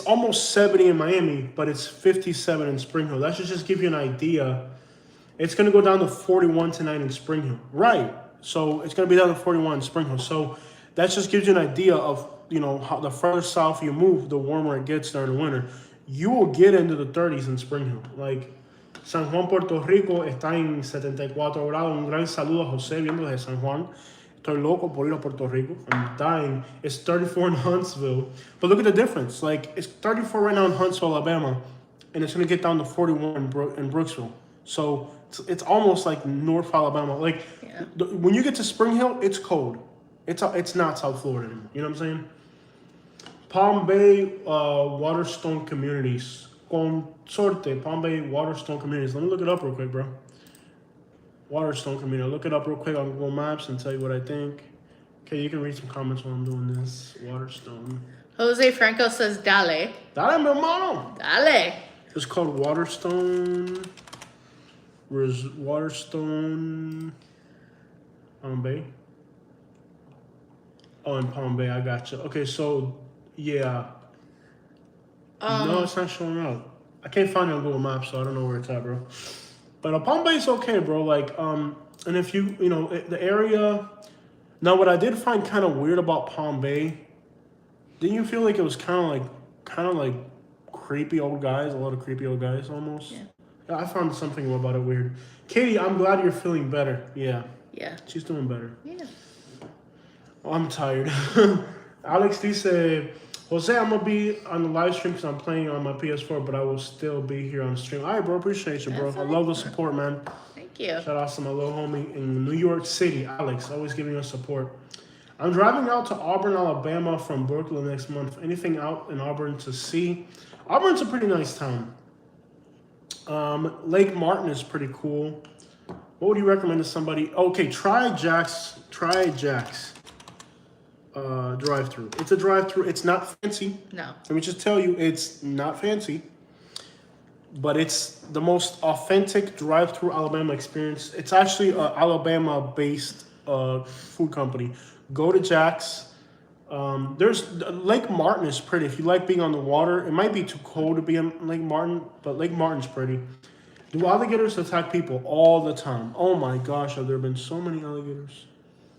almost 70 in Miami, but it's 57 in Spring Hill. That should just give you an idea. It's going to go down to 41 tonight in Spring Hill. Right. So it's going to be down to 41 in Spring Hill. So that just gives you an idea of, you know, how the further south you move, the warmer it gets during the winter. You will get into the 30s in Spring Hill. Like San Juan, Puerto Rico está en 74 grados. Un gran saludo a José viendo desde San Juan. Estoy loco por ir a Puerto Rico. I'm dying. It's 34 in Huntsville. But look at the difference. Like, it's 34 right now in Huntsville, Alabama. And it's going to get down to 41 in Brooksville. So it's almost like North Alabama. Like, when you get to Spring Hill, it's cold. It's not South Florida anymore. You know what I'm saying? Palm Bay Waterstone Communities. Consorte, Palm Bay Waterstone Communities. Let me look it up real quick, bro. Waterstone Community. I'll look it up real quick on Google Maps and tell you what I think. Okay, you can read some comments while I'm doing this. Waterstone. Jose Franco says, dale. Dale, mi hermano. Dale. It's called Waterstone. Where's Waterstone? Palm Bay. Oh, in Palm Bay, I gotcha. Okay, so, yeah. No, it's not showing up. I can't find it on Google Maps, so I don't know where it's at, bro. But Palm Bay's okay, bro. Like, and if you know, the area. Now, what I did find kind of weird about Palm Bay, didn't you feel like it was kind of like creepy old guys? A lot of creepy old guys, almost. Yeah. I found something about it weird. Katie, I'm glad you're feeling better. Yeah. Yeah. She's doing better. Yeah. Oh, I'm tired. Alex dice, Jose, I'm going to be on the live stream because I'm playing on my PS4, but I will still be here on the stream. All right, bro. Appreciate you, bro. I love the support, man. Thank you. Shout out to my little homie in New York City, Alex, always giving us support. I'm driving out to Auburn, Alabama from Brooklyn next month. Anything out in Auburn to see? Auburn's a pretty nice town. Lake Martin is pretty cool. What would you recommend to somebody? Okay, try Jack's drive-through. It's a drive-through. It's not fancy. No. Let me just tell you, it's not fancy. But it's the most authentic drive-through Alabama experience. It's actually an Alabama-based food company. Go to Jack's. There's Lake Martin is pretty. If you like being on the water, it might be too cold to be in Lake Martin, but Lake Martin's pretty. Do alligators attack people all the time? Oh my gosh, have there been so many alligators?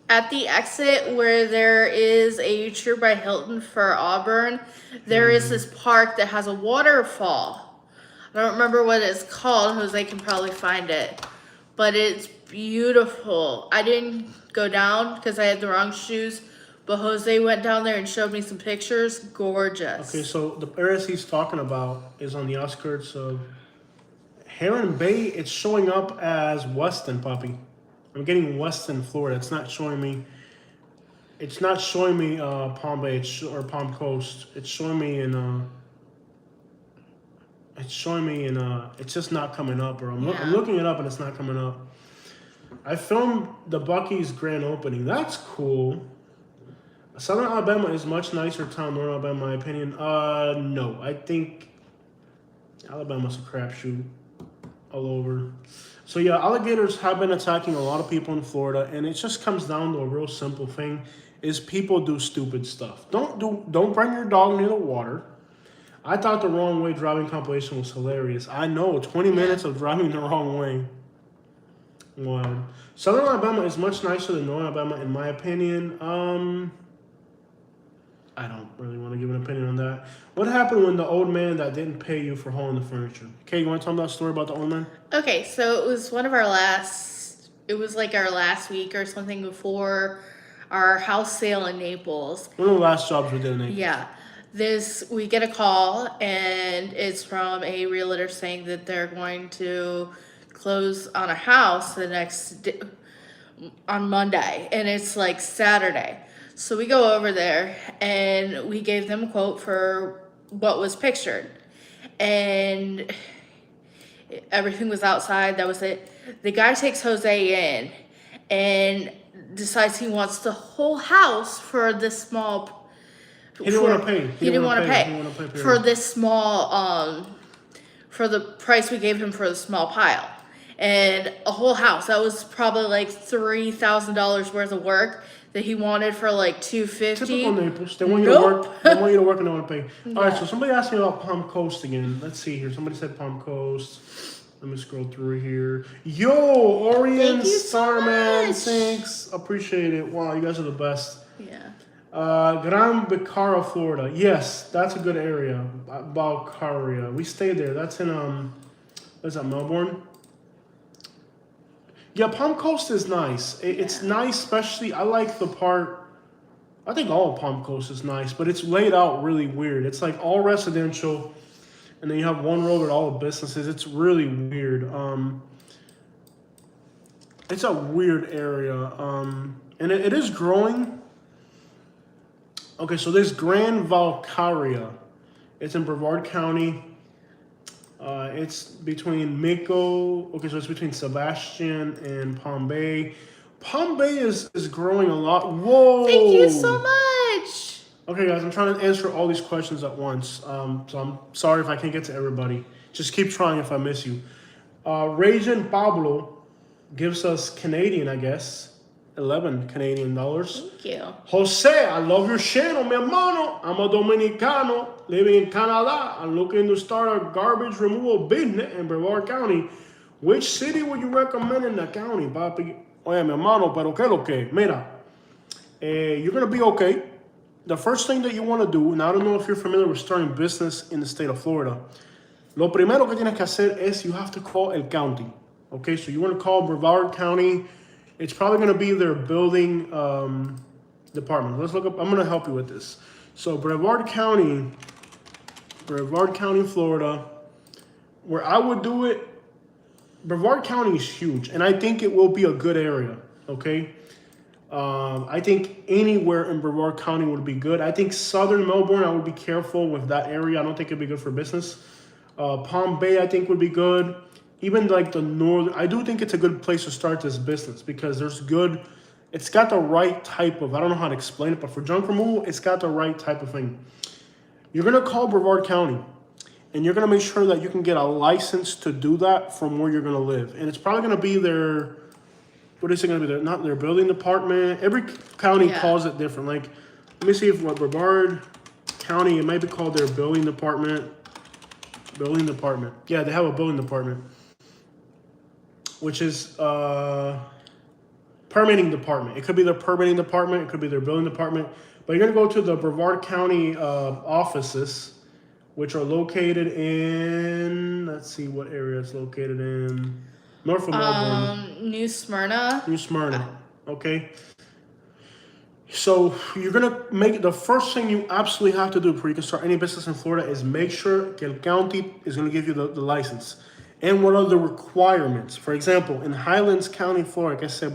At the exit where there is a U-turn by Hilton for Auburn, there is this park that has a waterfall. I don't remember what it's called. Jose can probably find it. But it's beautiful. I didn't go down because I had the wrong shoes. But Jose went down there and showed me some pictures. Gorgeous. Okay, so the areas he's talking about is on the outskirts of Heron Bay. It's showing up as Weston, Poppy. I'm getting Weston, Florida. It's not showing me Palm Bay or Palm Coast. It's showing me in It's showing me and it's just not coming up, or I'm Yeah. looking it up and it's not coming up. I filmed the Buc-ee's grand opening. That's cool. Southern Alabama is much nicer town than Northern Alabama, in my opinion. No. I think Alabama's a crapshoot all over. So yeah, alligators have been attacking a lot of people in Florida, and it just comes down to a real simple thing: is people do stupid stuff. Don't bring your dog near the water. I thought the wrong way driving compilation was hilarious. I know, 20 minutes of driving the wrong way. Wow. Southern Alabama is much nicer than Northern Alabama, in my opinion. I don't really want to give an opinion on that. What happened when the old man that didn't pay you for hauling the furniture? Okay, you want to tell me that story about the old man? Okay, so it was one of our last. It was like our last week or something before our house sale in Naples. One of the last jobs we did in Naples. Yeah. We get a call, and it's from a realtor saying that they're going to close on a house on Monday, and it's like Saturday. So we go over there, and we gave them a quote for what was pictured, and everything was outside. That was it. The guy takes Jose in and decides he wants the whole house for this small. He didn't want to pay. He didn't want to pay for this small, for the price we gave him for the small pile. And a whole house. That was probably like $3,000 worth of work that he wanted for like $250. Typical Naples. They want you to work. They want you to work and they want to pay. All right. So somebody asked me about Palm Coast again. Let's see here. Somebody said Palm Coast. Let me scroll through here. Yo, Orion Thank you so Starman, much. thanks. Appreciate it. Wow, you guys are the best. Yeah. Gran Becara, Florida. Yes, that's a good area. Balcaria. We stayed there. That's in what is that, Melbourne? Yeah, Palm Coast is nice. It's nice, especially I like the part. I think all of Palm Coast is nice, but it's laid out really weird. It's like all residential, and then you have one road with all the businesses. It's really weird. It's a weird area, and it is growing. Okay, so there's Gran Valcaria. It's in Brevard County. It's between Mico. Okay, so it's between Sebastian and Palm Bay. Palm Bay is growing a lot. Whoa! Thank you so much. Okay, guys, I'm trying to answer all these questions at once. So I'm sorry if I can't get to everybody. Just keep trying if I miss you. Raging Pablo gives us Canadian, I guess. 11 Canadian dollars. Thank you. Jose, I love your channel, mi hermano. I'm a Dominicano living in Canada. I'm looking to start a garbage removal business in Brevard County. Which city would you recommend in the county, papi? Oye, mi hermano, pero qué lo que? Mira, you're going to be okay. The first thing that you want to do, and I don't know if you're familiar with starting business in the state of Florida, lo primero que tienes que hacer es you have to call el county. Okay, so you want to call Brevard County. It's probably going to be their building department. Let's look up. I'm going to help you with this. So Brevard County, Florida, where I would do it, Brevard County is huge, and I think it will be a good area, okay? I think anywhere in Brevard County would be good. I think southern Melbourne, I would be careful with that area. I don't think it'd be good for business. Palm Bay, I think would be good. Even like the northern, I do think it's a good place to start this business because it's got the right type of, I don't know how to explain it, but for junk removal, it's got the right type of thing. You're going to call Brevard County, and you're going to make sure that you can get a license to do that from where you're going to live. And it's probably going to be what is it going to be? Not their building department. Every county calls it different. Like, let me see if Brevard County, it might be called their building department. Building department. Yeah, they have a building department, which is permitting department. It could be their permitting department. It could be their building department. But you're going to go to the Brevard County offices, which are located in, let's see what area it's located in. North of Melbourne. New Smyrna. New Smyrna. Okay. So you're going to make, the first thing you absolutely have to do before you can start any business in Florida is make sure que el county is going to give you the license. And what are the requirements? For example, in Highlands County, Florida, like I said,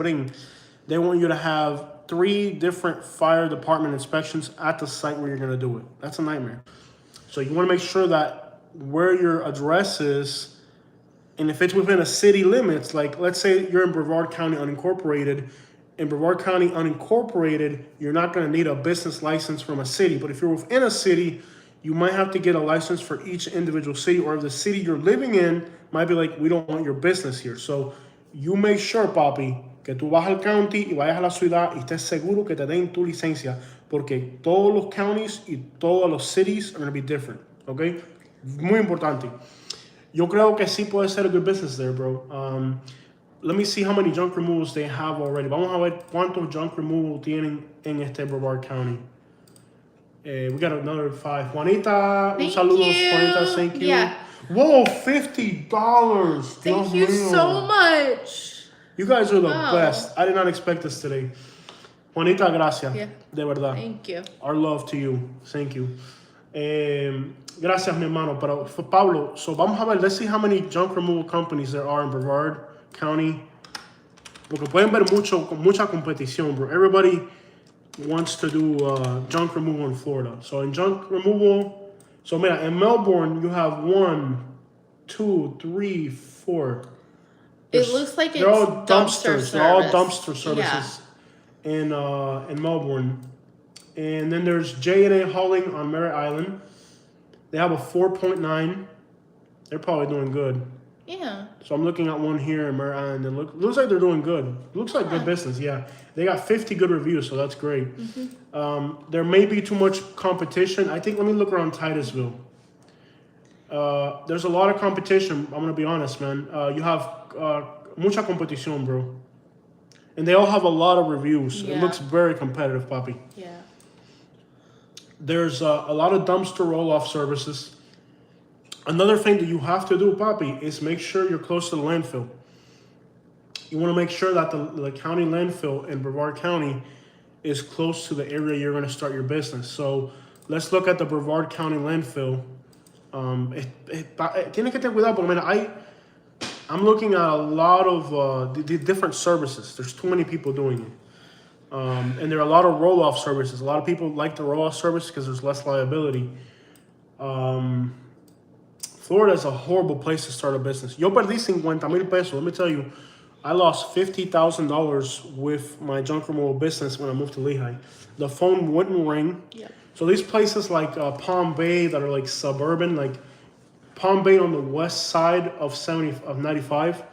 they want you to have 3 different fire department inspections at the site where you're going to do it. That's a nightmare. So you want to make sure that where your address is, and if it's within a city limits, like let's say you're in Brevard County unincorporated. In Brevard County unincorporated, you're not going to need a business license from a city. But if you're within a city, you might have to get a license for each individual city, or if the city you're living in might be like, we don't want your business here. So you make sure, papi, que tú vas al county y vayas a la ciudad y estés seguro que te den tu licencia, porque todos los counties y todos los cities are going to be different, okay? Muy importante. Yo creo que sí puede ser a good business there, bro. Let me see how many junk removals they have already. Vamos a ver cuántos junk removal tienen en este Brevard County. We got another 5. Juanita, un saludo. Juanita, thank you. Yeah. Whoa, $50. Thank you so much. You guys are the best. I did not expect this today. Juanita, gracias. Yeah. De verdad. Thank you. Our love to you. Thank you. Gracias, mi hermano. Pero Pablo, so vamos a ver. Let's see how many junk removal companies there are in Brevard County. Porque pueden ver mucha competición, bro. Everybody wants to do junk removal in Florida. So in junk removal, so mira, in Melbourne you have 1, 2, 3, 4. It looks like it's all dumpsters. They're all dumpster services in Melbourne. And then there's J&A Hauling on Merritt Island. They have a 4.9. They're probably doing good. Yeah. So I'm looking at one here in Merritt Island. It looks like they're doing good. Looks like good business, yeah. They got 50 good reviews, so that's great. There may be too much competition. I think, let me look around Titusville. There's a lot of competition. I'm going to be honest, man. You have mucha competición, bro. And they all have a lot of reviews. Yeah. It looks very competitive, papi. Yeah. There's a lot of dumpster roll-off services. Another thing that you have to do, papi, is make sure you're close to the landfill. You want to make sure that the county landfill in Brevard County is close to the area you're going to start your business. So let's look at the Brevard County landfill. Tiene que tener cuidado, porque mira, I'm looking at a lot of the different services. There's too many people doing it. And there are a lot of roll-off services. A lot of people like the roll-off service because there's less liability. Florida is a horrible place to start a business. Yo perdí 50,000 pesos. Let me tell you, I lost $50,000 with my junk removal business when I moved to Lehigh. The phone wouldn't ring. Yep. So these places like Palm Bay that are like suburban, like Palm Bay on the west side of 95,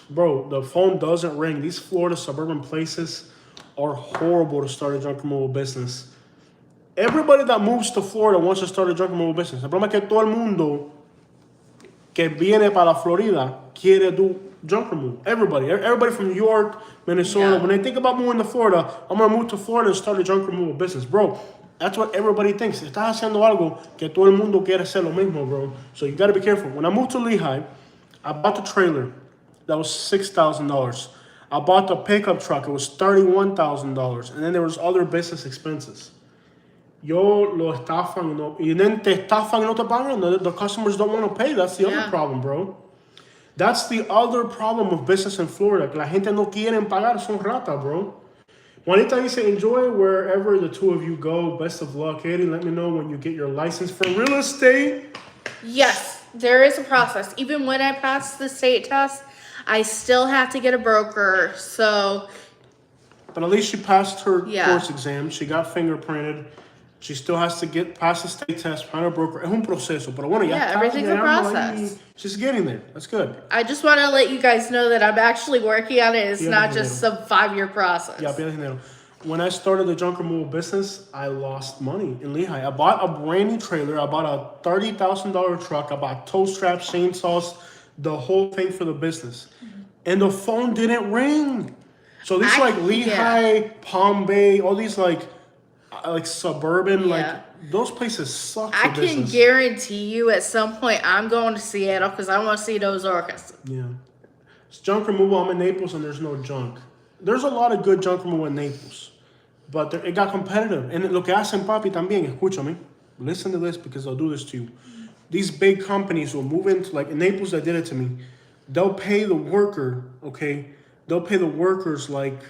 bro, the phone doesn't ring. These Florida suburban places are horrible to start a junk removal business. Everybody that moves to Florida wants to start a junk removal business. El problema es que todo el mundo que viene para Florida quiere do junk removal. Everybody from New York, Minnesota. Yeah. When they think about moving to Florida, I'm gonna move to Florida and start a junk removal business, bro. That's what everybody thinks. Estás haciendo algo que todo el mundo quiere hacer lo mismo, bro. So you gotta be careful. When I moved to Lehigh, I bought the trailer. That was $6,000. I bought the pickup truck. It was $31,000. And then there was other business expenses. Yo lo estafan, y then te estafan y no te pagan. The customers don't want to pay. That's the other problem, bro. That's the other problem with business in Florida. Que la gente no quieren pagar, son rata, bro. Juanita dice, enjoy wherever the two of you go. Best of luck, Katie. Let me know when you get your license for real estate. Yes, there is a process. Even when I pass the state test, I still have to get a broker. So, but at least she passed her course exam. She got fingerprinted. She still has to pass the state test, find a broker. Es un proceso, pero bueno, ya está. Everything's a process. She's getting there. That's good. I just want to let you guys know that I'm actually working on it. It's not just some 5-year process. Yeah, pierdes dinero. When I started the junk removal business, I lost money in Lehigh. I bought a brand new trailer. I bought a $30,000 truck. I bought tow straps, chainsaws, the whole thing for the business. And the phone didn't ring. So these like Lehigh, Palm Bay, all these like suburban, like those places suck for business. I can guarantee you at some point I'm going to Seattle because I want to see those orcas. Yeah. It's junk removal. I'm in Naples and there's no junk. There's a lot of good junk removal in Naples. But it got competitive. And lo que hacen, papi, también, escúchame. Listen to this because I'll do this to you. These big companies will move into, like in Naples, that did it to me. They'll pay the worker, okay? They'll pay the workers like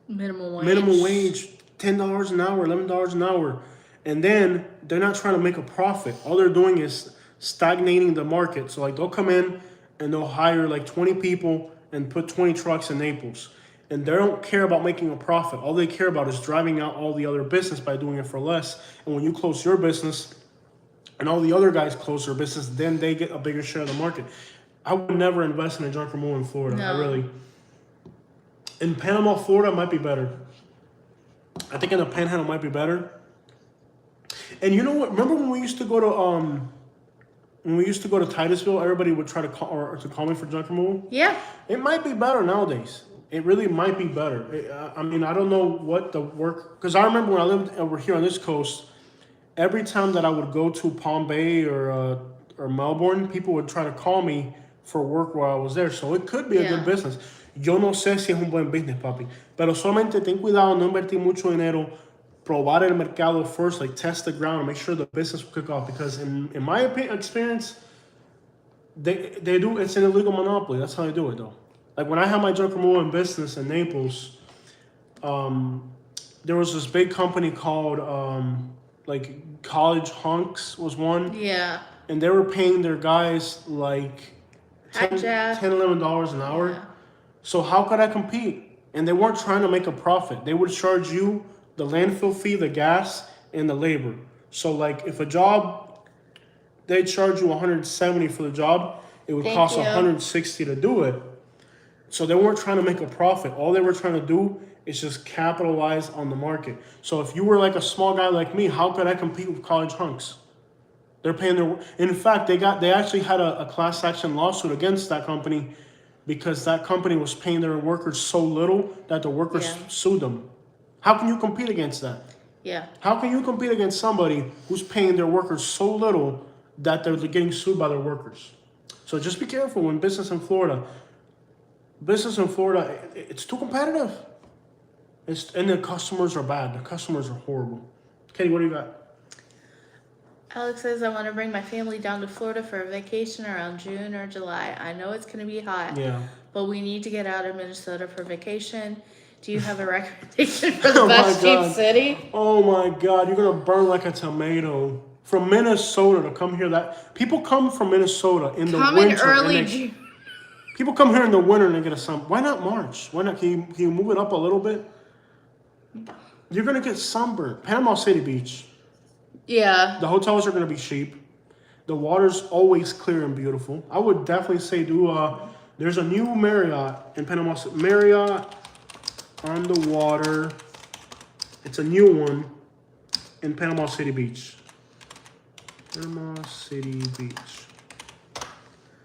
minimum wage. $10 an hour, $11 an hour. And then they're not trying to make a profit. All they're doing is stagnating the market. So like they'll come in and they'll hire like 20 people and put 20 trucks in Naples. And they don't care about making a profit. All they care about is driving out all the other business by doing it for less. And when you close your business and all the other guys close their business, then they get a bigger share of the market. I would never invest in a junk removal in Florida. No. I really. In Panama, Florida might be better. I think in the Panhandle might be better. And you know what? Remember when we used to go to Titusville, everybody would try to call me for junk removal? Yeah. It might be better nowadays. It really might be better. I mean, I don't know what the work... Because I remember when I lived over here on this coast, every time that I would go to Palm Bay or Melbourne, people would try to call me for work while I was there. So it could be a good business. Yo no sé si es un buen business, papi. Pero solamente ten cuidado, no invertir mucho dinero, probar el mercado first, like test the ground and make sure the business will kick off. Because in my experience, they do, it's an illegal monopoly. That's how they do it, though. Like when I had my junk removal in business in Naples, there was this big company called like College Hunks was one. Yeah. And they were paying their guys like $10, $11 an hour. Yeah. So how could I compete? And they weren't trying to make a profit. They would charge you the landfill fee, the gas, and the labor. So like if a job, they charge you $170 for the job, it would cost $160 to do it. So they weren't trying to make a profit. All they were trying to do is just capitalize on the market. So if you were like a small guy like me, how could I compete with College Hunks? They're paying their... In fact, they actually had a class action lawsuit against that company because that company was paying their workers so little that the workers sued them. How can you compete against that? Yeah. How can you compete against somebody who's paying their workers so little that they're getting sued by their workers? So just be careful when business in Florida, it's too competitive. And the customers are bad. The customers are horrible. Katie, what do you got? Alex says, I want to bring my family down to Florida for a vacation around June or July. I know it's going to be hot, but we need to get out of Minnesota for vacation. Do you have a recommendation for the best cheap city? Oh my God, you're going to burn like a tomato. From Minnesota to come here, people come from Minnesota in the winter. In early June. People come here in the winter and they get a sun. Why not March? Why not? Can you move it up a little bit? You're going to get sunburned. Panama City Beach. Yeah. The hotels are going to be cheap. The water's always clear and beautiful. I would definitely say there's a new Marriott in Panama City. Marriott on the water. It's a new one in Panama City Beach. Panama City Beach.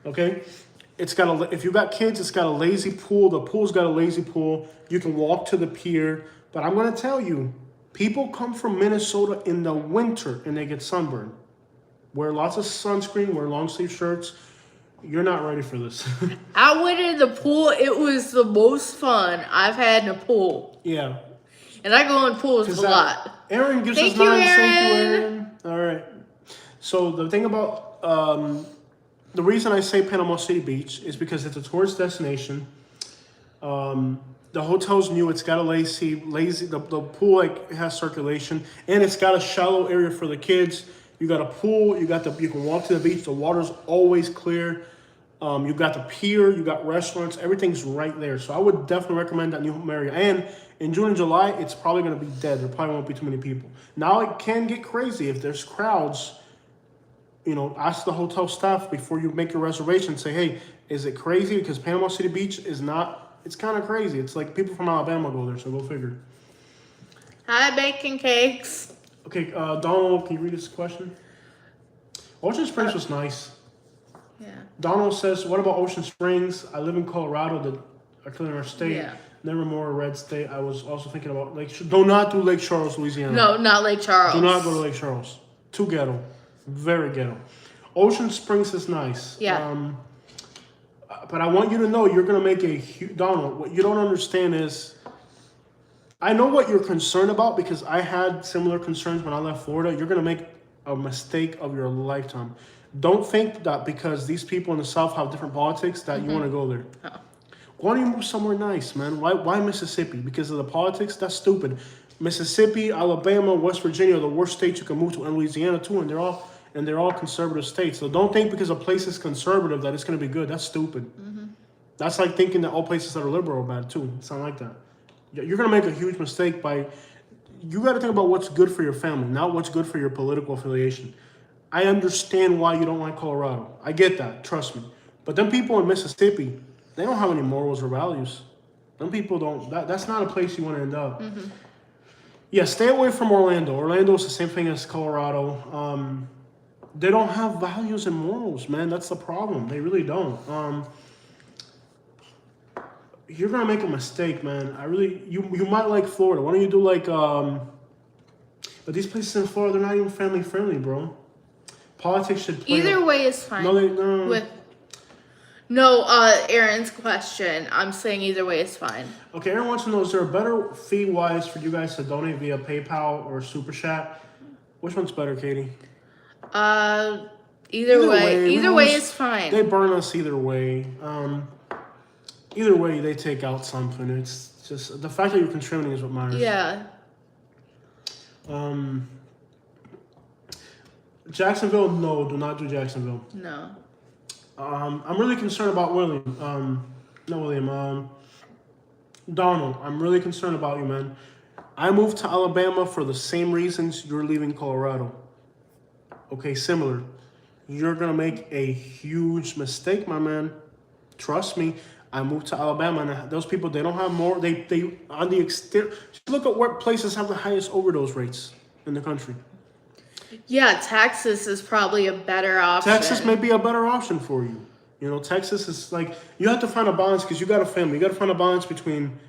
Okay? It's got if you got kids, it's got a lazy pool. The pool's got a lazy pool. You can walk to the pier. But I'm going to tell you, people come from Minnesota in the winter and they get sunburned. Wear lots of sunscreen, wear long sleeve shirts. You're not ready for this. I went in the pool. It was the most fun I've had in a pool. Yeah. And I go in pools a lot. Aaron gives us 9. Thank you, Aaron. All right. So the thing about, the reason I say Panama City Beach is because it's a tourist destination. The hotel's new. It's got a lazy. The pool has circulation, and it's got a shallow area for the kids. You got a pool. You can walk to the beach. The water's always clear. You got the pier. You got restaurants. Everything's right there. So I would definitely recommend that new Marriott. And in June and July, it's probably going to be dead. There probably won't be too many people. Now it can get crazy if there's crowds. Ask the hotel staff before you make your reservation. Say, hey, is it crazy? Because Panama City Beach is not. It's kind of crazy. It's like people from Alabama go there, so go figure. Hi, bacon cakes. Okay, Donald, can you read this question? Ocean Springs was nice. Yeah. Donald says, what about Ocean Springs? I live in Colorado, our state. Yeah. Never more a red state. I was also thinking about do not do Lake Charles, Louisiana. No, not Lake Charles. Do not go to Lake Charles. Too ghetto. Very ghetto. Ocean Springs is nice. Yeah. But I want you to know you're going to make a huge... Donald, what you don't understand is... I know what you're concerned about because I had similar concerns when I left Florida. You're going to make a mistake of your lifetime. Don't think that because these people in the South have different politics that you want to go there. Why don't you move somewhere nice, man? Why Mississippi? Because of the politics? That's stupid. Mississippi, Alabama, West Virginia are the worst states you can move to, and Louisiana too, and they're all conservative states. So don't think because a place is conservative that it's going to be good. That's stupid. That's like thinking that all places that are liberal are bad too. It's not like that. You're going to make a huge mistake by. You got to think about what's good for your family, not what's good for your political affiliation. I understand why you don't like Colorado. I get that. Trust me. But them people in Mississippi, they don't have any morals or values. Them people don't. That's not a place you want to end up. Yeah, stay away from Orlando. Orlando is the same thing as Colorado. They don't have values and morals, man. That's the problem. They really don't. You're gonna make a mistake, man. You might like Florida. Why don't you do like but these places in Florida, they're not even family friendly, bro. Politics should play Either way is fine. No, Aaron's question. I'm saying either way is fine. Okay, Aaron wants to know, is there a better fee-wise for you guys to donate via PayPal or Super Chat? Which one's better, Katie? Either way is fine. They burn us either way. Either way, they take out something. It's just the fact that you're contributing is what matters. Yeah. Jacksonville, no, do not do Jacksonville. No. I'm really concerned about William. Donald, I'm really concerned about you, man. I moved to Alabama for the same reasons you're leaving Colorado. Okay, similar. You're gonna make a huge mistake, my man. Trust me. I moved to Alabama, and those people, they don't have more. They on the exterior. Just look at what places have the highest overdose rates in the country. Yeah, Texas is probably a better option. Texas may be a better option for you. You know, Texas is like, you have to find a balance because you got a family. You got to find a balance between,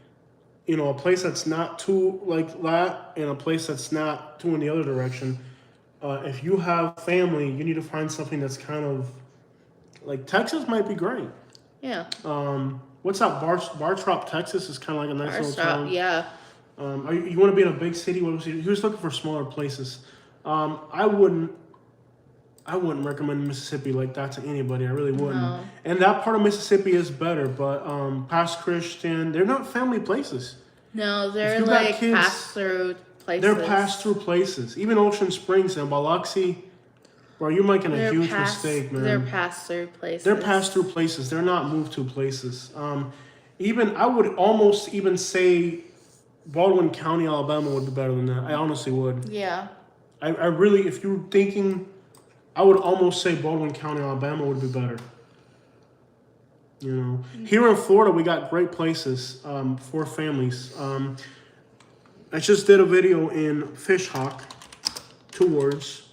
you know, a place that's not too like that and a place that's not too in the other direction. If you have family, you need to find something that's kind of like Texas might be great. Yeah. What's that? Bartrop, Texas is kind of like a nice little town. Yeah. You want to be in a big city? He was looking for smaller places. I wouldn't recommend Mississippi like that to anybody. I really wouldn't. No. And that part of Mississippi is better, but Pass Christian, they're not family places. No, they're like pass-through places. They're pass-through places. Even Ocean Springs and Biloxi, bro, you're making a huge mistake, man. They're pass-through places. They're pass-through places. They're not move-to places. I would almost even say Baldwin County, Alabama would be better than that. I honestly would. Yeah. I really, if you're thinking, I would almost say Baldwin County, Alabama would be better. You know, here in Florida, we got great places for families. I just did a video in Fishhawk, 2 words,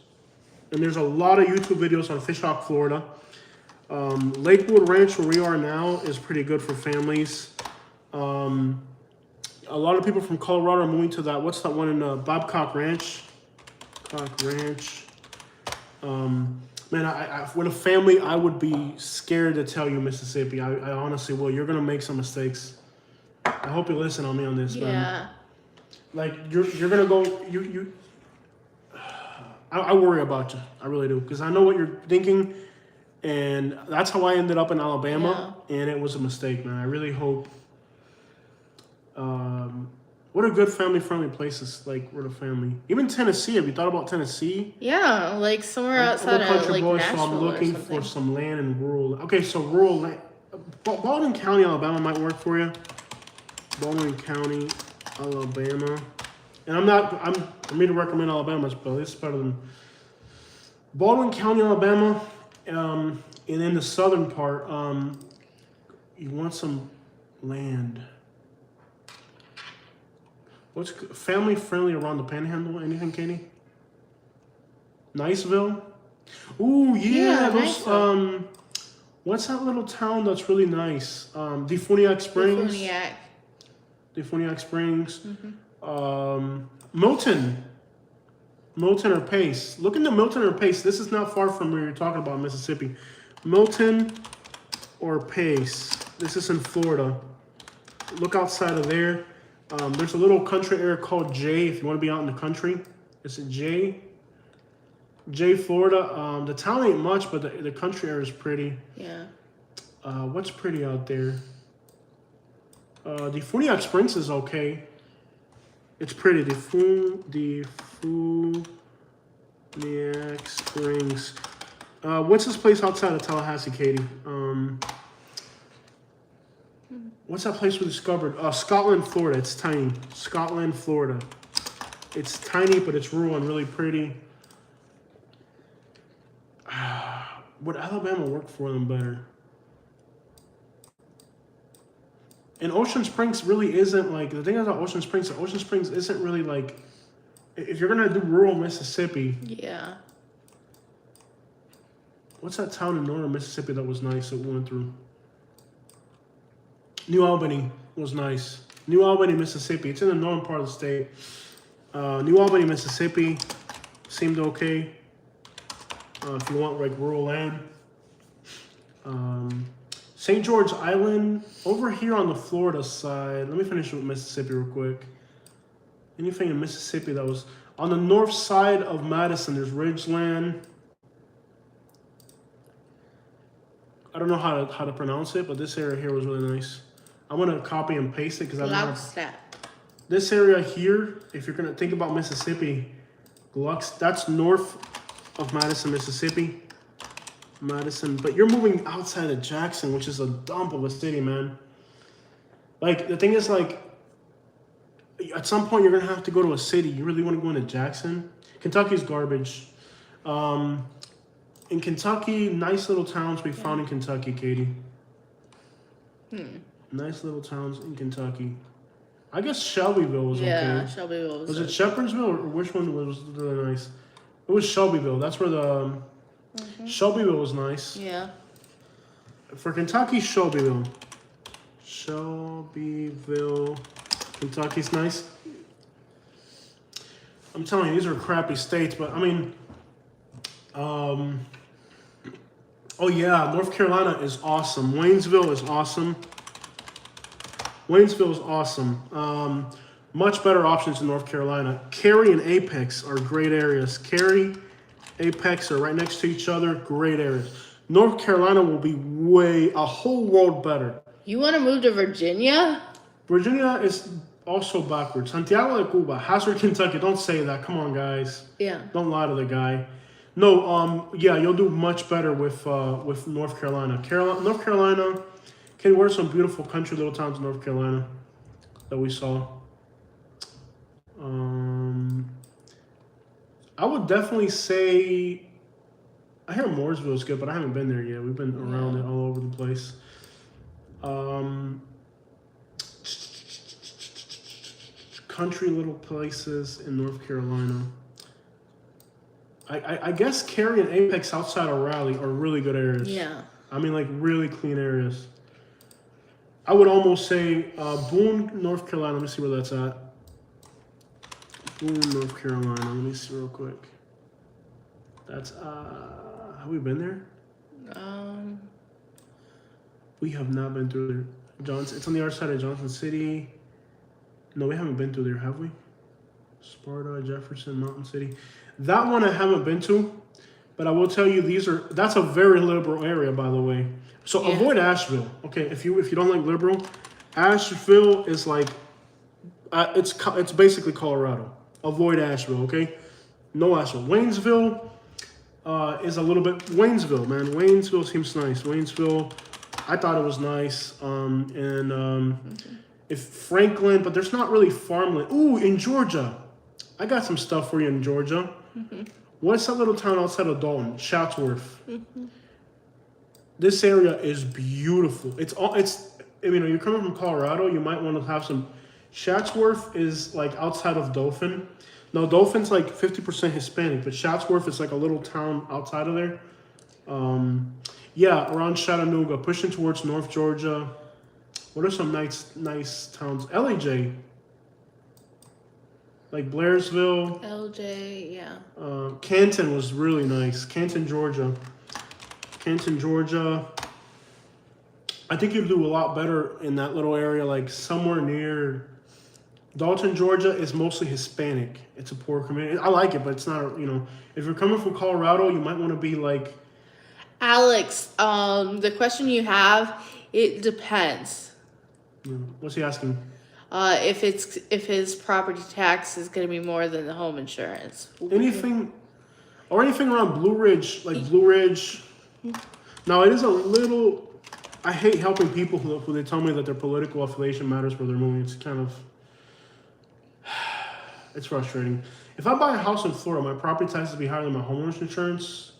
and there's a lot of YouTube videos on Fishhawk, Florida. Lakewood Ranch, where we are now, is pretty good for families. A lot of people from Colorado are moving to that. What's that one in Babcock Ranch? Man, I with a family, I would be scared to tell you Mississippi. I honestly will. You're gonna make some mistakes. I hope you listen on me on this, man. Yeah. Like you're gonna go. I worry about you. I really do, because I know what you're thinking, and that's how I ended up in Alabama, and it was a mistake, man. I really hope. What are good family-friendly places like we're the family? Even Tennessee. Have you thought about Tennessee? Yeah, like somewhere outside of like Nashville. So I'm looking for some land in rural. Okay, so rural land. Baldwin County, Alabama might work for you. Baldwin County, Alabama. And for me to recommend Alabama, but it's better than Baldwin County, Alabama. And in the southern part, you want some land. What's family friendly around the Panhandle? Anything, Katie? Niceville. Ooh, yeah. Those, what's that little town that's really nice? Defuniak Springs. Defuniak Springs. Mm-hmm. Milton or Pace. Look into Milton or Pace. This is not far from where you're talking about, Mississippi. Milton or Pace. This is in Florida. Look outside of there. There's a little country area called J, if you want to be out in the country. It's a J, Florida. The town ain't much, but the country area is pretty. Yeah. What's pretty out there? Defuniak Springs is okay. It's pretty. The Funiac Springs. What's this place outside of Tallahassee, Katie? What's that place we discovered? Scotland, Florida. It's tiny. Scotland, Florida. It's tiny, but it's rural and really pretty. Would Alabama work for them better? And Ocean Springs really isn't like, the thing about Ocean Springs isn't really like, if you're gonna do rural Mississippi. Yeah. What's that town in northern Mississippi that was nice that we went through? New Albany was nice. New Albany, Mississippi. It's in the northern part of the state. New Albany, Mississippi seemed okay. If you want like rural land. St. George Island, over here on the Florida side. Let me finish with Mississippi real quick. Anything in Mississippi that was on the north side of Madison, there's Ridgeland. I don't know how to pronounce it, but this area here was really nice. I'm gonna copy and paste it because I don't have this area here. If you're gonna think about Mississippi, Gluck's, that's north of Madison, Mississippi. Madison, but you're moving outside of Jackson, which is a dump of a city, man. Like the thing is, like at some point you're gonna have to go to a city. You really want to go into Jackson? Kentucky's garbage. In Kentucky, nice little towns we found in Kentucky, Katie. Nice little towns in Kentucky. I guess Shelbyville was okay. Yeah, Shelbyville was it Shepherdsville or which one was really nice? It was Shelbyville. That's where the Shelbyville was nice. Yeah. For Kentucky, Shelbyville. Shelbyville, Kentucky's nice. I'm telling you, these are crappy states, but I mean, oh yeah, North Carolina is awesome. Waynesville is awesome. Waynesville is awesome. Much better options in North Carolina. Cary and Apex are great areas. Cary, Apex are right next to each other. Great areas. North Carolina will be a whole world better. You want to move to Virginia? Virginia is also backwards. Santiago de Cuba, Hazard, Kentucky. Don't say that. Come on, guys. Yeah. Don't lie to the guy. No, yeah, you'll do much better with North Carolina. North Carolina, okay, where are some beautiful country little towns in North Carolina that we saw? I would definitely say, I hear Mooresville is good, but I haven't been there yet. We've been around it all over the place. Country little places in North Carolina. I guess Cary and Apex outside of Raleigh are really good areas. Yeah. I mean, like really clean areas. I would almost say Boone, North Carolina. Let me see where that's at. Boone, North Carolina. Let me see real quick. That's have we been there? We have not been through there. Johnson. It's on the other side of Johnson City. No, we haven't been through there, have we? Sparta, Jefferson, Mountain City. That one I haven't been to, but I will tell you that's a very liberal area, by the way. So avoid Asheville. Okay, if you don't like liberal, Asheville is like it's basically Colorado. Avoid Asheville, okay? No Asheville. Waynesville is a little bit Waynesville, man. Waynesville seems nice. Waynesville, I thought it was nice. If Franklin, but there's not really farmland. Ooh, in Georgia. I got some stuff for you in Georgia. What's that little town outside of Dalton? Chatsworth. This area is beautiful. You're coming from Colorado, you might want to have some. Chatsworth is like outside of Dauphin. No, Dauphin's like 50% Hispanic, but Chatsworth is like a little town outside of there. Around Chattanooga, pushing towards North Georgia. What are some nice towns? LAJ. Like Blairsville. LJ, yeah. Canton was really nice. Canton, Georgia. I think you'd do a lot better in that little area, like somewhere near Dalton, Georgia is mostly Hispanic. It's a poor community. I like it, but it's not, if you're coming from Colorado, you might want to be like... Alex, the question you have, it depends. What's he asking? if his property tax is going to be more than the home insurance. Anything around Blue Ridge, like Blue Ridge. Now it is a little. I hate helping people who they tell me that their political affiliation matters where they're moving. It's kind of. It's frustrating. If I buy a house in Florida, my property taxes be higher than my homeowner's insurance.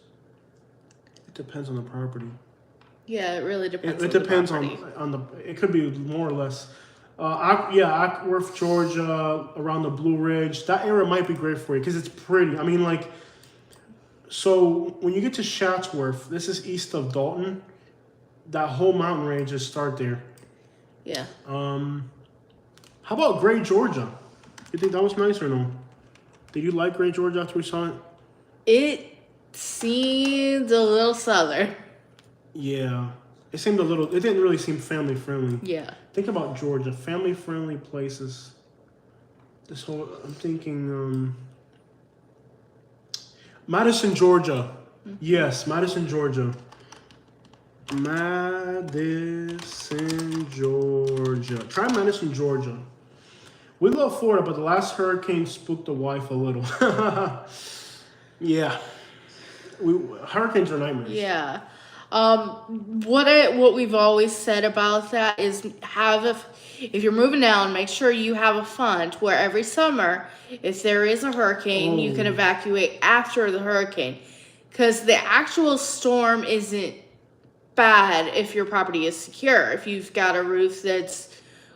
It depends on the property. Yeah, it really depends. It depends on the. It could be more or less. Ackworth, Georgia, around the Blue Ridge. That area might be great for you because it's pretty. I mean, like. So when you get to Chatsworth, this is east of Dalton. That whole mountain ranges start there. Yeah. How about Gray, Georgia? You think that was nice or no? Did you like Gray, Georgia after we saw it? It seemed a little southern. Yeah. It didn't really seem family friendly. Yeah. Think about Georgia, family friendly places. I'm thinking, Madison, Georgia. Mm-hmm. Yes, Madison, Georgia. Madison, Georgia. Try Madison, Georgia. We love Florida, but the last hurricane spooked the wife a little. Yeah. Hurricanes are nightmares. Yeah. What we've always said about that is if you're moving down, make sure you have a fund where every summer, if there is a hurricane, you can evacuate after the hurricane. Because the actual storm isn't bad if your property is secure. If you've got a roof that's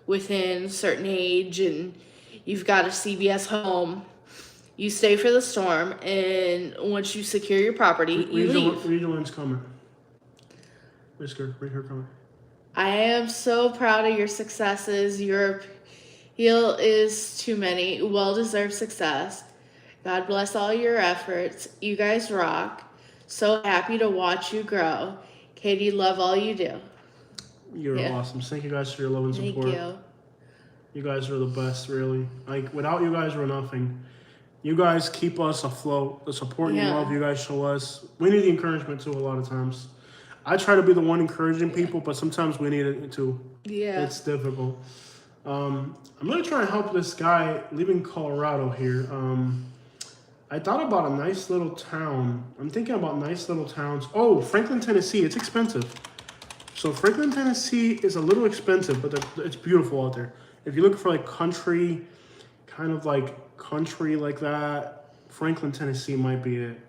within a certain age and you've got a CBS home, you stay for the storm, and once you secure your property, you leave. Read Joanne's comment. Read her comment. I am so proud of your successes. Your appeal is too many. Well-deserved success. God bless all your efforts. You guys rock. So happy to watch you grow. Katie, love all you do. You're awesome. Thank you guys for your love and support. Thank you. You guys are the best, really. Like, without you guys, we're nothing. You guys keep us afloat. The support and love you guys show us. We need the encouragement, too, a lot of times. I try to be the one encouraging people, but sometimes we need it, too. Yeah. It's difficult. I'm really trying to help this guy leaving Colorado here. I thought about a nice little town. I'm thinking about nice little towns. Oh, Franklin, Tennessee. It's expensive. So Franklin, Tennessee is a little expensive, but it's beautiful out there. If you're looking for like country like that, Franklin, Tennessee might be it.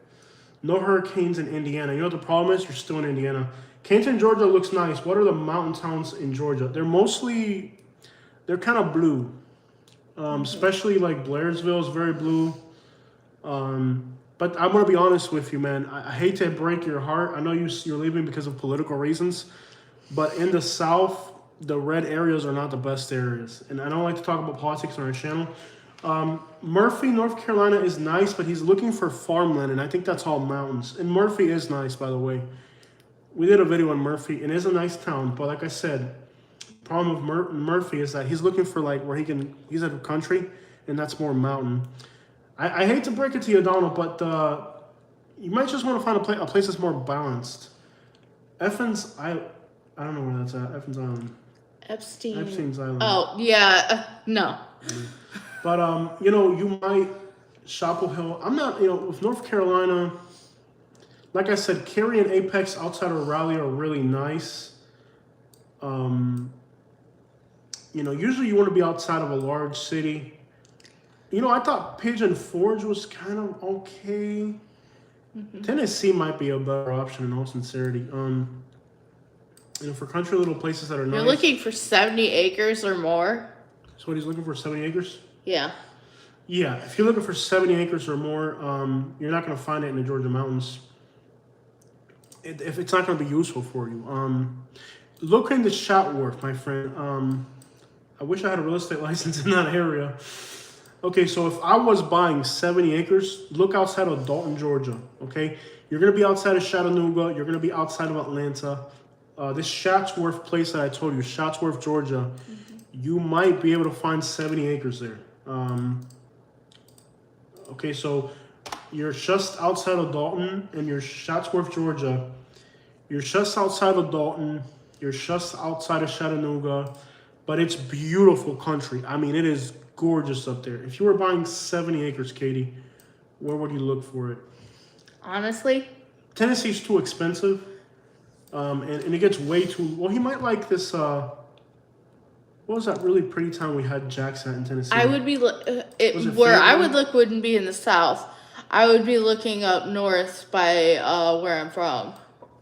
No hurricanes in Indiana. You know what the problem is? You're still in Indiana. Canton, Georgia looks nice. What are the mountain towns in Georgia? They're kind of blue. Especially like Blairsville is very blue. But I'm going to be honest with you, man. I hate to break your heart. I know you're leaving because of political reasons. But in the South, the red areas are not the best areas. And I don't like to talk about politics on our channel. Murphy, North Carolina is nice, but he's looking for farmland, and I think that's all mountains. And Murphy is nice, by the way. We did a video on Murphy, and it is a nice town. But like I said, the problem with Murphy is that he's looking for like where he's at a country, and that's more mountain. I hate to break it to you, Donald, but you might just want to find a place that's more balanced. Effins, I don't know where that's at. Effins Island. Epstein's Island. Oh, yeah. No. But, you might, Chapel Hill. I'm not, with North Carolina, like I said, Cary and Apex outside of Raleigh are really nice. Usually you want to be outside of a large city. I thought Pigeon Forge was kind of okay. Mm-hmm. Tennessee might be a better option in all sincerity. For country little places that are nice. You're looking for 70 acres or more? So what he's looking for, 70 acres? Yeah. Yeah, if you're looking for 70 acres or more, you're not going to find it in the Georgia mountains. If it's not going to be useful for you. Look into Chatsworth, my friend. I wish I had a real estate license in that area. Okay, so if I was buying 70 acres, look outside of Dalton, Georgia, okay? You're going to be outside of Chattanooga. You're going to be outside of Atlanta. This Chatsworth place that I told you, Chatsworth, Georgia, you might be able to find 70 acres there. Okay, so you're just outside of Dalton and you're Chatsworth, Georgia. You're just outside of Dalton. You're just outside of Chattanooga. but it's beautiful country. I mean, it is gorgeous up there. If you were buying 70 acres, Katie, where would you look for it? Honestly, Tennessee's too expensive, and it gets way too. Well, he might like this. What was that really pretty town we had Jackson in Tennessee? I would be it where I Fayetteville? would look wouldn't be in the south. I would be looking up north by where I'm from.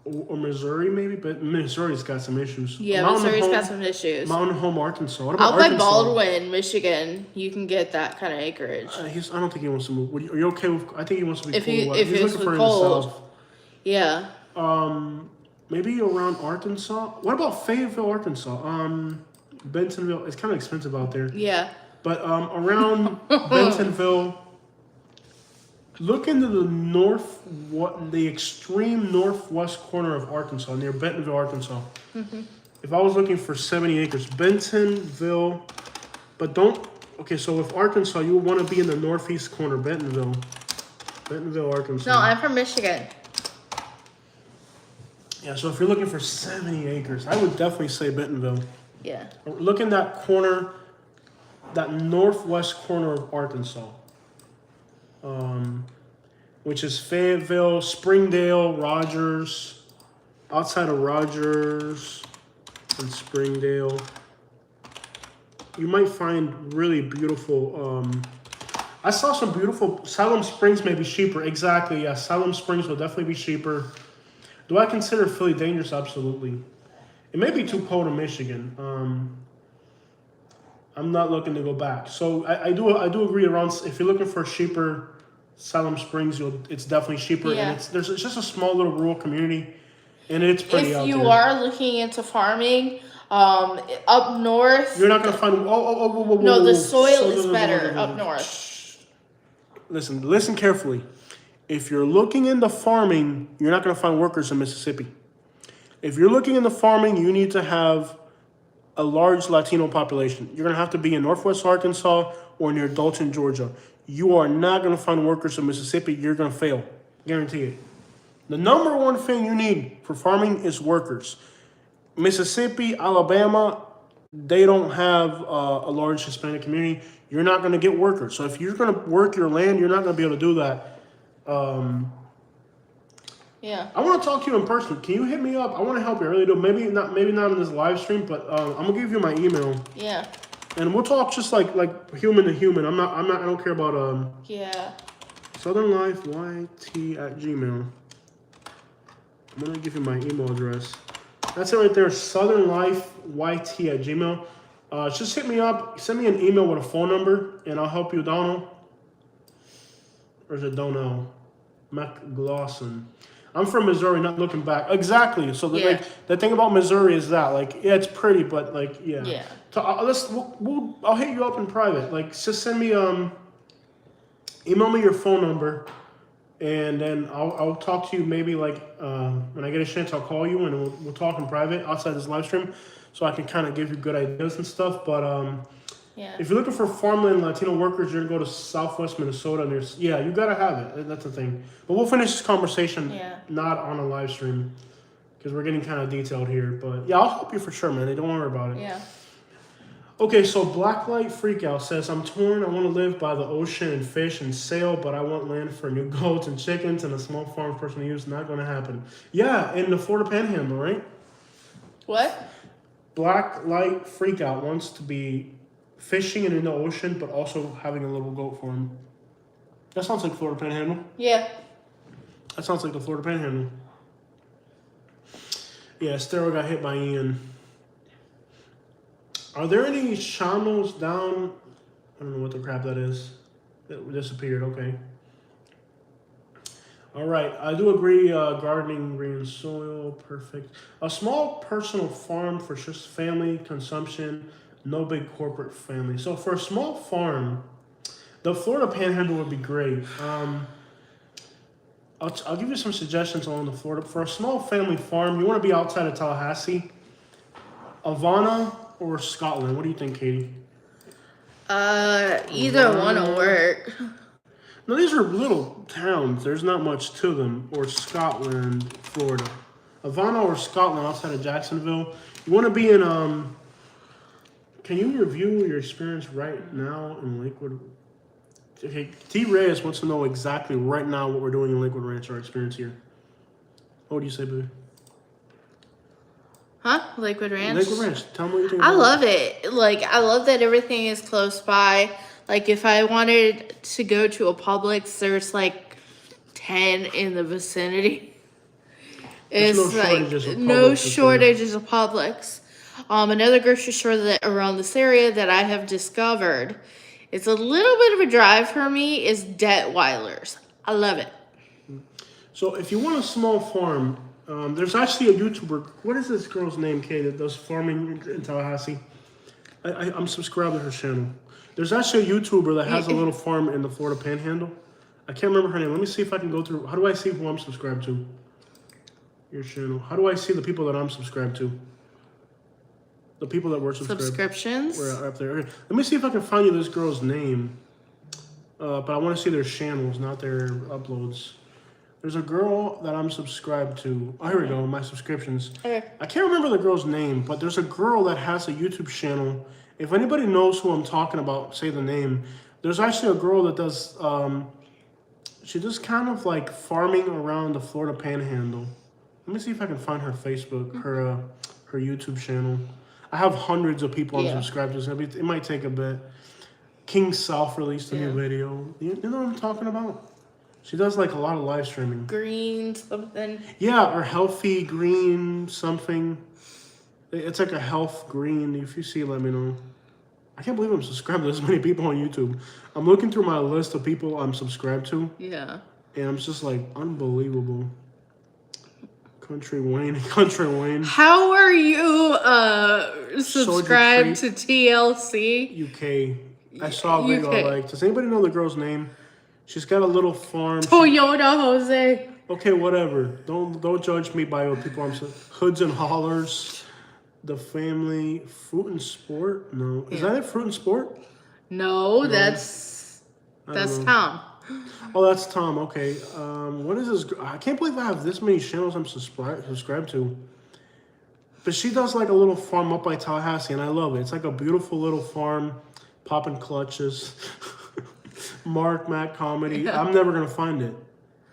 Or Missouri, maybe, but Missouri's got some issues. Yeah, Missouri's got some issues. Mountain Home, Arkansas. What about Out by Arkansas? Baldwin, Michigan, you can get that kind of acreage. I don't think he wants to move. Are you okay with? I think he wants to be If cold. if He's it's looking for cold, in the south. yeah. Maybe around Arkansas. What about Fayetteville, Arkansas? Bentonville. It's kind of expensive out there. Yeah. But around Bentonville, look into the extreme northwest corner of Arkansas, near Bentonville, Arkansas. Mm-hmm. If I was looking for 70 acres, Bentonville, but don't. Okay, so with Arkansas, you would want to be in the northeast corner, Bentonville, Arkansas. No, I'm from Michigan. Yeah, so if you're looking for 70 acres, I would definitely say Bentonville. Yeah. Look in that corner, that northwest corner of Arkansas, which is Fayetteville, Springdale, Rogers, outside of Rogers and Springdale. You might find really beautiful. I saw some beautiful. Salem Springs may be cheaper. Exactly, yeah. Salem Springs will definitely be cheaper. Do I consider Philly dangerous? Absolutely. It may be too cold in Michigan. I'm not looking to go back. So I do agree around if you're looking for cheaper Salem Springs, it's definitely cheaper. Yeah. And it's just a small little rural community, and it's pretty out If there. you are looking into farming, up north, You're not gonna find. no, the soil is better up north. Listen carefully. If you're looking into farming, you're not gonna find workers in Mississippi. If you're looking into farming, you need to have a large Latino population. You're going to have to be in Northwest Arkansas or near Dalton, Georgia. You are not going to find workers in Mississippi. You're going to fail. Guarantee it. The number one thing you need for farming is workers. Mississippi, Alabama, they don't have a large Hispanic community. You're not going to get workers. So if you're going to work your land, you're not going to be able to do that. Yeah. I want to talk to you in person. Can you hit me up? I want to help you. I really do. Maybe not in this live stream, but I'm gonna give you my email. Yeah. And we'll talk just like human to human. I don't care about Yeah. southernlifeyt@gmail. I'm gonna give you my email address. That's it right there. southernlifeyt@gmail. Just hit me up. Send me an email with a phone number, and I'll help you, Donald. Or is it Donald McGlosson? I'm from Missouri, not looking back. Exactly. So the thing about Missouri is that it's pretty, but yeah. Yeah. So I'll hit you up in private. Just send me email me your phone number, and then I'll talk to you maybe when I get a chance. I'll call you and we'll talk in private outside this live stream, so I can kind of give you good ideas and stuff. But yeah. If you're looking for farmland Latino workers, you're gonna go to Southwest Minnesota, and you gotta have it. That's the thing. But we'll finish this conversation not on a live stream because we're getting kind of detailed here. But yeah, I'll help you for sure, man. Don't worry about it. Yeah. Okay, so Blacklight Freakout says, I'm torn. I want to live by the ocean and fish and sail, but I want land for new goats and chickens and a small farm for personal use. Not going to happen. Yeah, in the Florida Panhandle, right? What? Blacklight Freakout wants to be fishing and in the ocean, but also having a little goat farm. That sounds like Florida Panhandle. Yeah. That sounds like the Florida Panhandle. Yeah, Estero got hit by Ian. Are there any channels down? I don't know what the crap that is. It disappeared. Okay. All right. I do agree. Gardening, green soil, perfect. A small personal farm for just family consumption. No big corporate family. So for a small farm, the Florida Panhandle would be great. I'll give you some suggestions along the Florida. For a small family farm, you want to be outside of Tallahassee, Havana, or Scotland. What do you think, Katie? Either one will work. No, these are little towns. There's not much to them. Or Scotland, Florida. Havana or Scotland outside of Jacksonville. You want to be in Can you review your experience right now in Lakewood? Okay, T. Reyes wants to know exactly right now what we're doing in Lakewood Ranch, our experience here. What do you say, baby? Huh? Lakewood Ranch? Lakewood Ranch. Tell me what you think I about love it. Like, I love that everything is close by. Like, if I wanted to go to a Publix, there's like 10 in the vicinity. There's It's no like shortages of no Publix, shortages of Publix. Another grocery store that around this area that I have discovered, it's a little bit of a drive for me, is Detweiler's. I love it. So if you want a small farm, there's actually a YouTuber. What is this girl's name, Kay, that does farming in Tallahassee? I'm subscribed to her channel. There's actually a YouTuber that has a little farm in the Florida Panhandle. I can't remember her name. Let me see if I can go through. How do I see who I'm subscribed to? Your channel. How do I see the people that I'm subscribed to? The people that were subscribed. Subscriptions? We're up there. Okay. Let me see if I can find you this girl's name. But I want to see their channels, not their uploads. There's a girl that I'm subscribed to. Oh, here we go, my subscriptions. Okay. I can't remember the girl's name, but there's a girl that has a YouTube channel. If anybody knows who I'm talking about, say the name. There's actually a girl that does, she does kind of like farming around the Florida Panhandle. Let me see if I can find her Facebook, her YouTube channel. I have hundreds of people I'm subscribed to, so it might take a bit. King South released a new video. You know what I'm talking about? She does like a lot of live streaming. Green something. Yeah, or healthy green something. It's like a health green. If you see, let me know. I can't believe I'm subscribed to this many people on YouTube. I'm looking through my list of people I'm subscribed to. Yeah. And I'm just like, unbelievable. Country Wayne. How are you subscribed to TLC? UK. I saw a video I liked. Does anybody know the girl's name? She's got a little farm. Toyota Jose. Okay, whatever. Don't judge me by what people I'm saying. Hoods and Hollers, The Family, Fruit and Sport. No, is that it? Fruit and Sport? No, that's Tom. Oh, that's Tom. Okay. What is this? I can't believe I have this many channels I'm subscribed to. But she does like a little farm up by Tallahassee, and I love it. It's like a beautiful little farm, popping clutches. Mark Matt comedy. Yeah. I'm never gonna find it.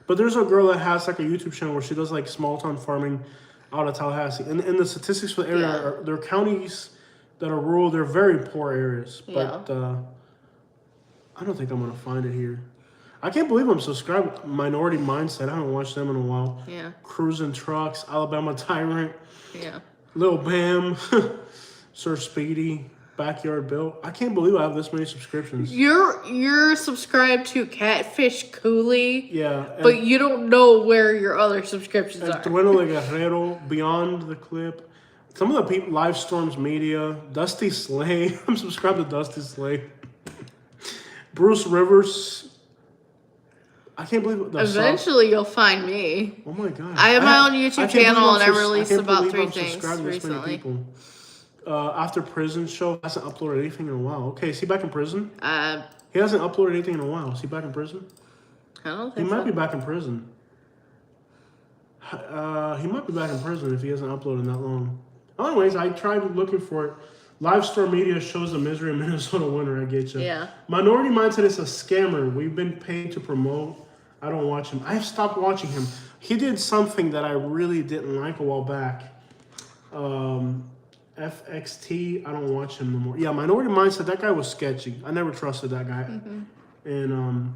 But there's a girl that has like a YouTube channel where she does like small town farming out of Tallahassee. And the statistics for the area are they're counties that are rural. They're very poor areas. But I don't think I'm gonna find it here. I can't believe I'm subscribed. Minority Mindset. I haven't watched them in a while. Yeah. Cruising Trucks, Alabama Tyrant. Yeah. Lil Bam, Sir Speedy. Backyard Bill. I can't believe I have this many subscriptions. You're subscribed to Catfish Cooley. Yeah. But you don't know where your other subscriptions are. Dueno de Guerrero, Beyond the Clip. Some of the people, Live Storms Media, Dusty Slay. I'm subscribed to Dusty Slay. Bruce Rivers. I can't believe it. Eventually you'll find me. Oh my God. I have my own YouTube channel and I released about 3 things recently. After Prison Show hasn't uploaded anything in a while. Okay, is he back in prison? He hasn't uploaded anything in a while. Is he back in prison? I don't think He might be back in prison. He might be back in prison if he hasn't uploaded in that long. Anyways, I tried looking for it. Live Store Media shows the misery of Minnesota winter. I get you. Yeah. Minority Mindset is a scammer. We've been paid to promote. I don't watch him. I have stopped watching him. He did something that I really didn't like a while back. FXT, I don't watch him no more. Yeah, Minority Mindset, that guy was sketchy. I never trusted that guy. Mm-hmm. And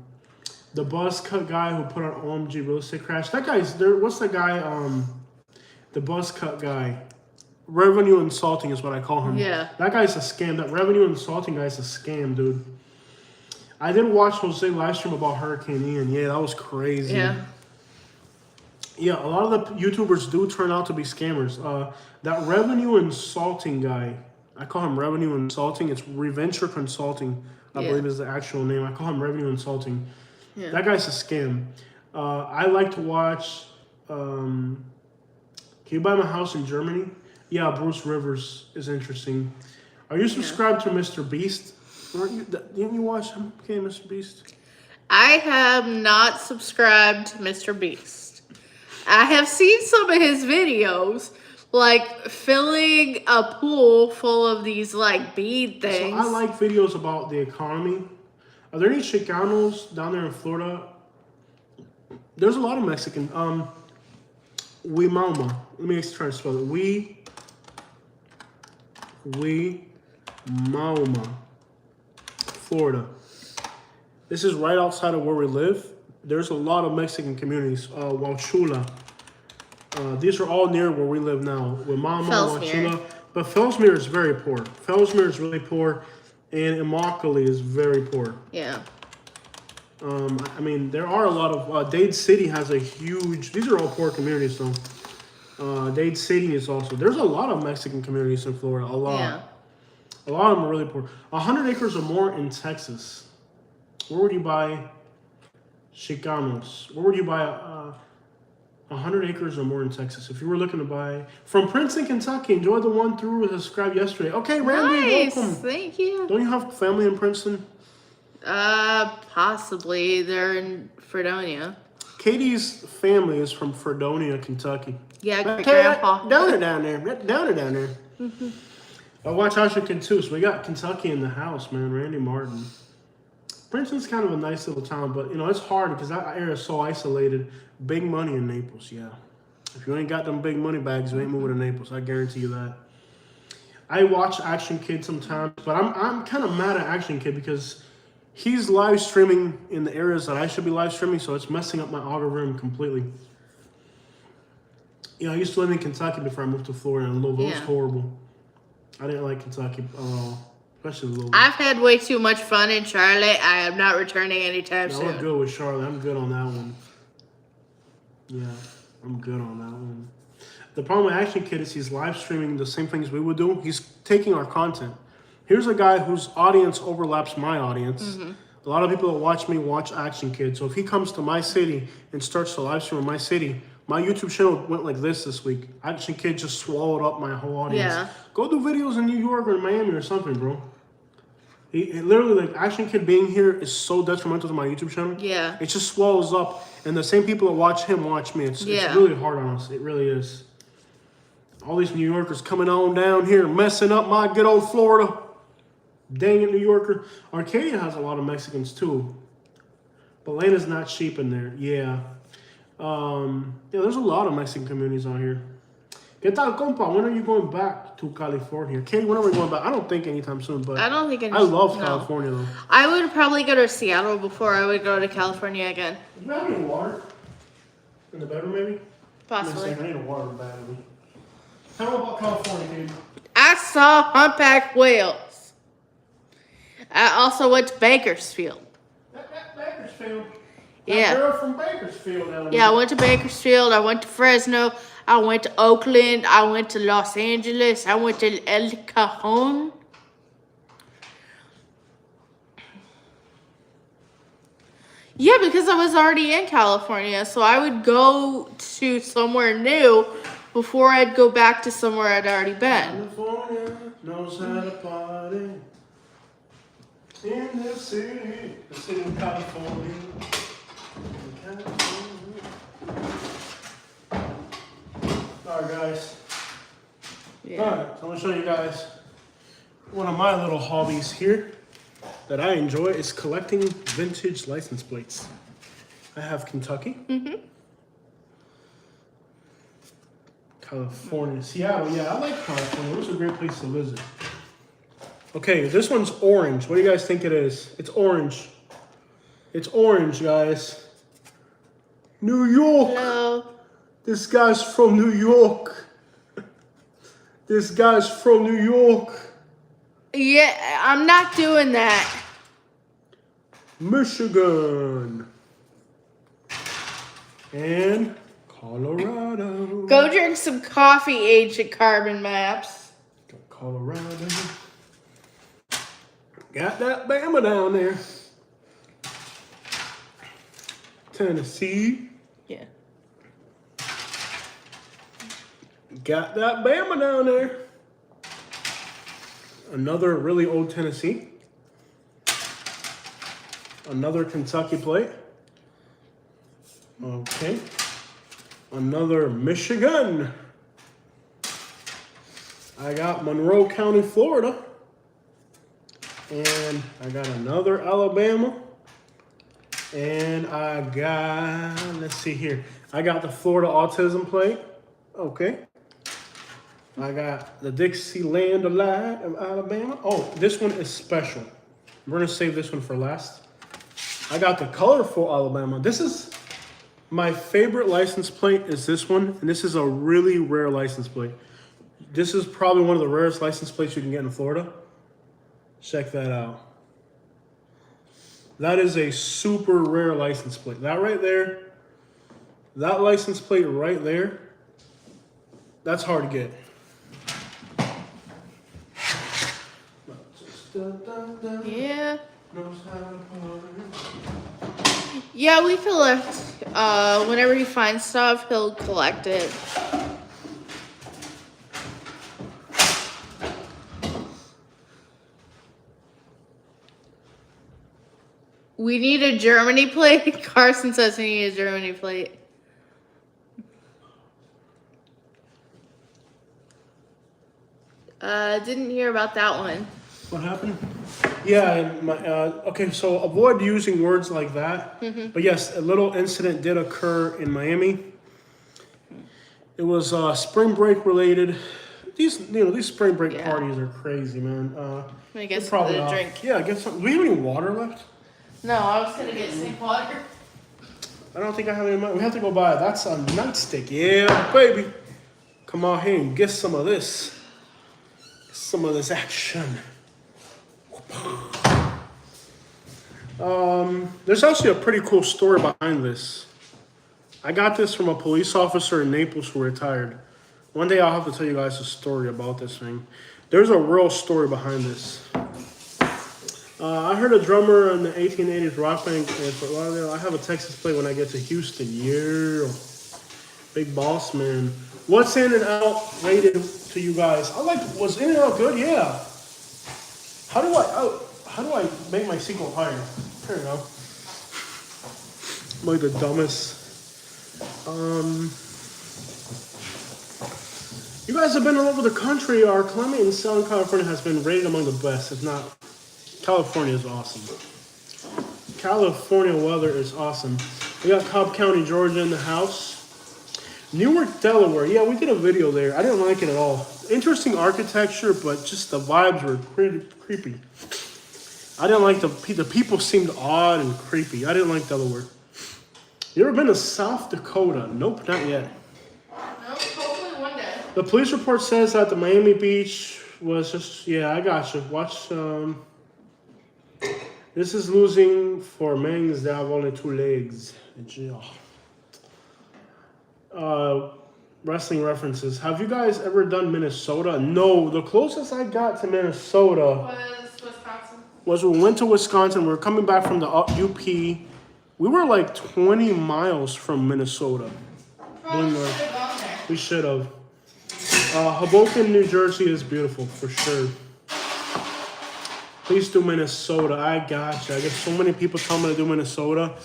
the buzz cut guy who put on OMG Real Estate Crash, that guy's there. What's the guy? The buzz cut guy. Revenue insulting is what I call him. Yeah. That guy's a scam. That revenue insulting guy's a scam, dude. I did watch Jose live stream about Hurricane Ian. Yeah, that was crazy. Yeah. Yeah, a lot of the YouTubers do turn out to be scammers. That revenue insulting guy, I call him revenue insulting. It's Reventure Consulting, I believe is the actual name. I call him revenue insulting. Yeah. That guy's a scam. I like to watch, Can You Buy My House in Germany? Yeah, Bruce Rivers is interesting. Are you subscribed to Mr. Beast? Didn't you watch him? Okay, Mr. Beast? I have not subscribed to Mr. Beast. I have seen some of his videos. like filling a pool full of these like bead So things. I like videos about the economy. Are there any Chicanos down there in Florida? There's a lot of Mexican. Mauma. Let me try to spell it. Mauma, Florida. This is right outside of where we live. There's a lot of Mexican communities. Wauchula. These are all near where we live now. Wimama, Wauchula. But Fellsmere is very poor. Fellsmere is really poor. And Immokalee is very poor. Yeah. I mean, there are a lot of... Dade City has a huge... These are all poor communities, though. Dade City is also... There's a lot of Mexican communities in Florida. A lot. Yeah. A lot of them are really poor. 100 acres or more in Texas. Where would you buy Chicanos? Where would you buy 100 acres or more in Texas? If you were looking to buy... From Princeton, Kentucky. Enjoyed the one through subscribed yesterday. Okay, Randy, Nice. welcome. Thank you. Don't you have family in Princeton? Possibly. They're in Fredonia. Katie's family is from Fredonia, Kentucky. Yeah, great grandpa. Down there. Down there. I watch Washington too, so we got Kentucky in the house, man. Randy Martin. Princeton's kind of a nice little town, but you know it's hard because that area is so isolated. Big money in Naples, yeah. If you ain't got them big money bags, you ain't moving to Naples. I guarantee you that. I watch Action Kid sometimes, but I'm kind of mad at Action Kid because he's live streaming in the areas that I should be live streaming, so it's messing up my algorithm completely. You know, I used to live in Kentucky before I moved to Florida, and Louisville was horrible. I didn't like Kentucky at all, especially Louisville. I've had way too much fun in Charlotte. I am not returning anytime soon. We're good with Charlotte. I'm good on that one. Yeah, I'm good on that one. The problem with Action Kid is he's live streaming the same things we would do. He's taking our content. Here's a guy whose audience overlaps my audience. Mm-hmm. A lot of people that watch me watch Action Kid. So if he comes to my city and starts to live stream in my city, my YouTube channel went like this week. Action Kid just swallowed up my whole audience. Yeah. Go do videos in New York or Miami or something, bro. He literally, like, Action Kid being here is so detrimental to my YouTube channel. Yeah. It just swallows up. And the same people that watch him watch me. It's really hard on us. It really is. All these New Yorkers coming on down here, messing up my good old Florida. Dang it, New Yorker. Arcadia has a lot of Mexicans, too. But Lena's not cheap in there. Yeah. There's a lot of Mexican communities out here. ¿Qué tal, compa? When are you going back to California? Katie, when are we going back? I don't think anytime soon, but I don't think I love California, though. I would probably go to Seattle before I would go to California again. Do you have any water? In the bedroom, maybe? Possibly. I need a water badly. Tell me about California, Katie. I saw humpback whales. I also went to Bakersfield. Bakersfield? Yeah. That girl from Bakersfield down there. Yeah, I went to Bakersfield. I went to Fresno. I went to Oakland. I went to Los Angeles. I went to El Cajon. Yeah, because I was already in California, so I would go to somewhere new before I'd go back to somewhere I'd already been. California knows how to party in the city of California. Alright, guys. Yeah. Alright, so I'm going to show you guys one of my little hobbies here that I enjoy is collecting vintage license plates. I have Kentucky. Mm-hmm. California. Seattle. Yeah, I like California. It's a great place to visit. Okay, this one's orange. What do you guys think it is? It's orange. It's orange, guys. New York. Hello. This guy's from New York. This guy's from New York. Yeah, I'm not doing that. Michigan. And Colorado. Go drink some coffee, Ancient Carbon Maps. Got Colorado. Got that Bama down there. Tennessee. Yeah. Got that Bama down there. Another really old Tennessee. Another Kentucky plate. Okay. Another Michigan. I got Monroe County, Florida. And I got another Alabama. And I got, let's see here. I got the Florida autism plate. Okay. I got the Dixieland Alive of Alabama. Oh, this one is special. We're going to save this one for last. I got the colorful Alabama. This is my favorite license plate is this one. And this is a really rare license plate. This is probably one of the rarest license plates you can get in Florida. Check that out. That is a super rare license plate. That right there, that license plate right there, that's hard to get. Yeah. Yeah, we collect. Whenever he finds stuff, he'll collect it. We need a Germany plate. Carson says we need a Germany plate. Didn't hear about that one. What happened? Yeah, okay, so avoid using words like that. But yes, a little incident did occur in Miami. It was spring break related. These spring break parties are crazy, man. I guess probably a drink. Yeah, get some. Do we have any water left? No, I was gonna get some water. I don't think I have any money. We have to go buy it. That's a nightstick. Yeah, baby. Come on here and get some of this. Some of this action. There's actually a pretty cool story behind this. I got this from a police officer in Naples who retired. One day I'll have to tell you guys a story about this thing. There's a real story behind this. I heard a drummer in the 1880s rock band in Fort Lauderdale. I have a Texas plate when I get to Houston. Yeah. Big boss, man. What's In and Out rated to you guys? Was In and Out good? Yeah. How do I make my sequel higher? There you go. I'm like the dumbest. You guys have been all over the country. Our climate in Southern California has been rated among the best, if not. California is awesome. California weather is awesome. We got Cobb County, Georgia in the house. Newark, Delaware. Yeah, we did a video there. I didn't like it at all. Interesting architecture, but just the vibes were pretty creepy. I didn't like the people seemed odd and creepy. I didn't like Delaware. You ever been to South Dakota? Nope, not yet. No, hopefully one day. The police report says that the Miami Beach was just, yeah, I got you. Watch, this is losing for Mengs that have only 2 legs. Wrestling references. Have you guys ever done Minnesota? No, the closest I got to Minnesota Was Wisconsin. was we went to Wisconsin. We were coming back from the UP. We were like 20 miles from Minnesota. Probably should have gone there. We should have. Hoboken, New Jersey is beautiful for sure. Please do Minnesota. I got you. I get so many people telling me to do Minnesota.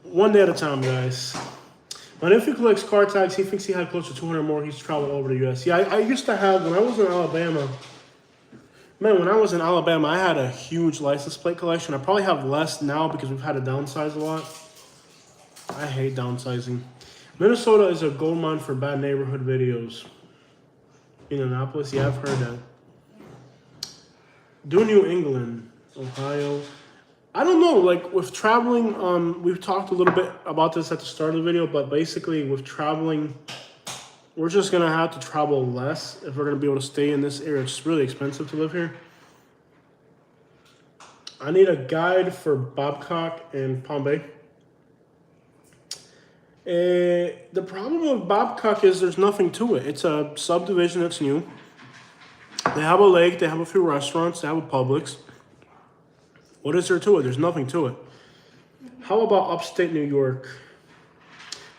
One day at a time, guys. My nephew collects car tags. He thinks he had close to 200 more. He's traveled over the U.S. Yeah, I used to have, when I was in Alabama, I had a huge license plate collection. I probably have less now because we've had to downsize a lot. I hate downsizing. Minnesota is a gold mine for bad neighborhood videos. Indianapolis, yeah, I've heard that. Do New England, Ohio. I don't know, like with traveling, we've talked a little bit about this at the start of the video, but basically with traveling, we're just gonna have to travel less if we're gonna be able to stay in this area. It's really expensive to live here. I need a guide for Babcock and Palm Bay. The problem with Babcock is there's nothing to it. It's a subdivision that's new. They have a lake, they have a few restaurants, they have a Publix. What is there to it? There's nothing to it. How about upstate New York?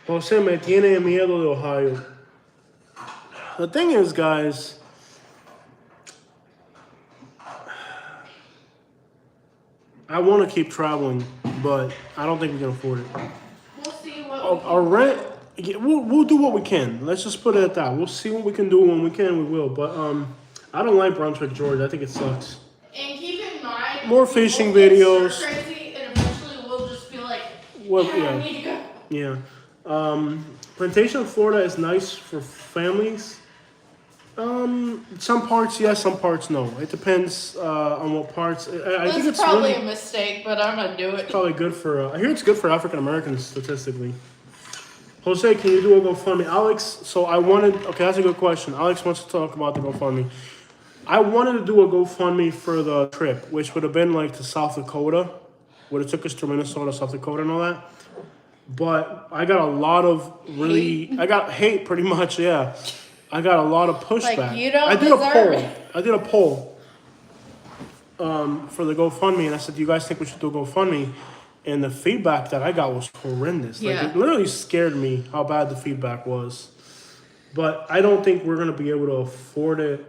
Jose me tiene miedo de Ohio. The thing is, guys, I want to keep traveling, but I don't think we can afford it. We'll see what A rent Yeah, we'll do what we can. Let's just put it at that. We'll see what we can do when we can. We will. But I don't like Brunswick, Georgia. I think it sucks. And keep in mind, More fishing we'll get videos. stir crazy, and eventually we'll just be like, Well, I need to go. Yeah. Plantation, Florida is nice for families. Some parts yes, some parts no. It depends on what parts. I think it's probably really, a mistake, but I'm gonna do it. probably good for. I hear it's good for African Americans statistically. Jose, can you do a GoFundMe? Alex, so I wanted. Okay, that's a good question. Alex wants to talk about the GoFundMe. I wanted to do a GoFundMe for the trip, which would have been like to South Dakota, would have took us to Minnesota, South Dakota, and all that. But I got a lot of I got hate pretty much, yeah. I got a lot of pushback. Like, you don't I did a deserve poll. it. I did a poll for the GoFundMe, and I said, "Do you guys think we should do a GoFundMe?" And the feedback that I got was horrendous. Like, Yeah. it literally scared me how bad the feedback was. But I don't think we're gonna be able to afford it.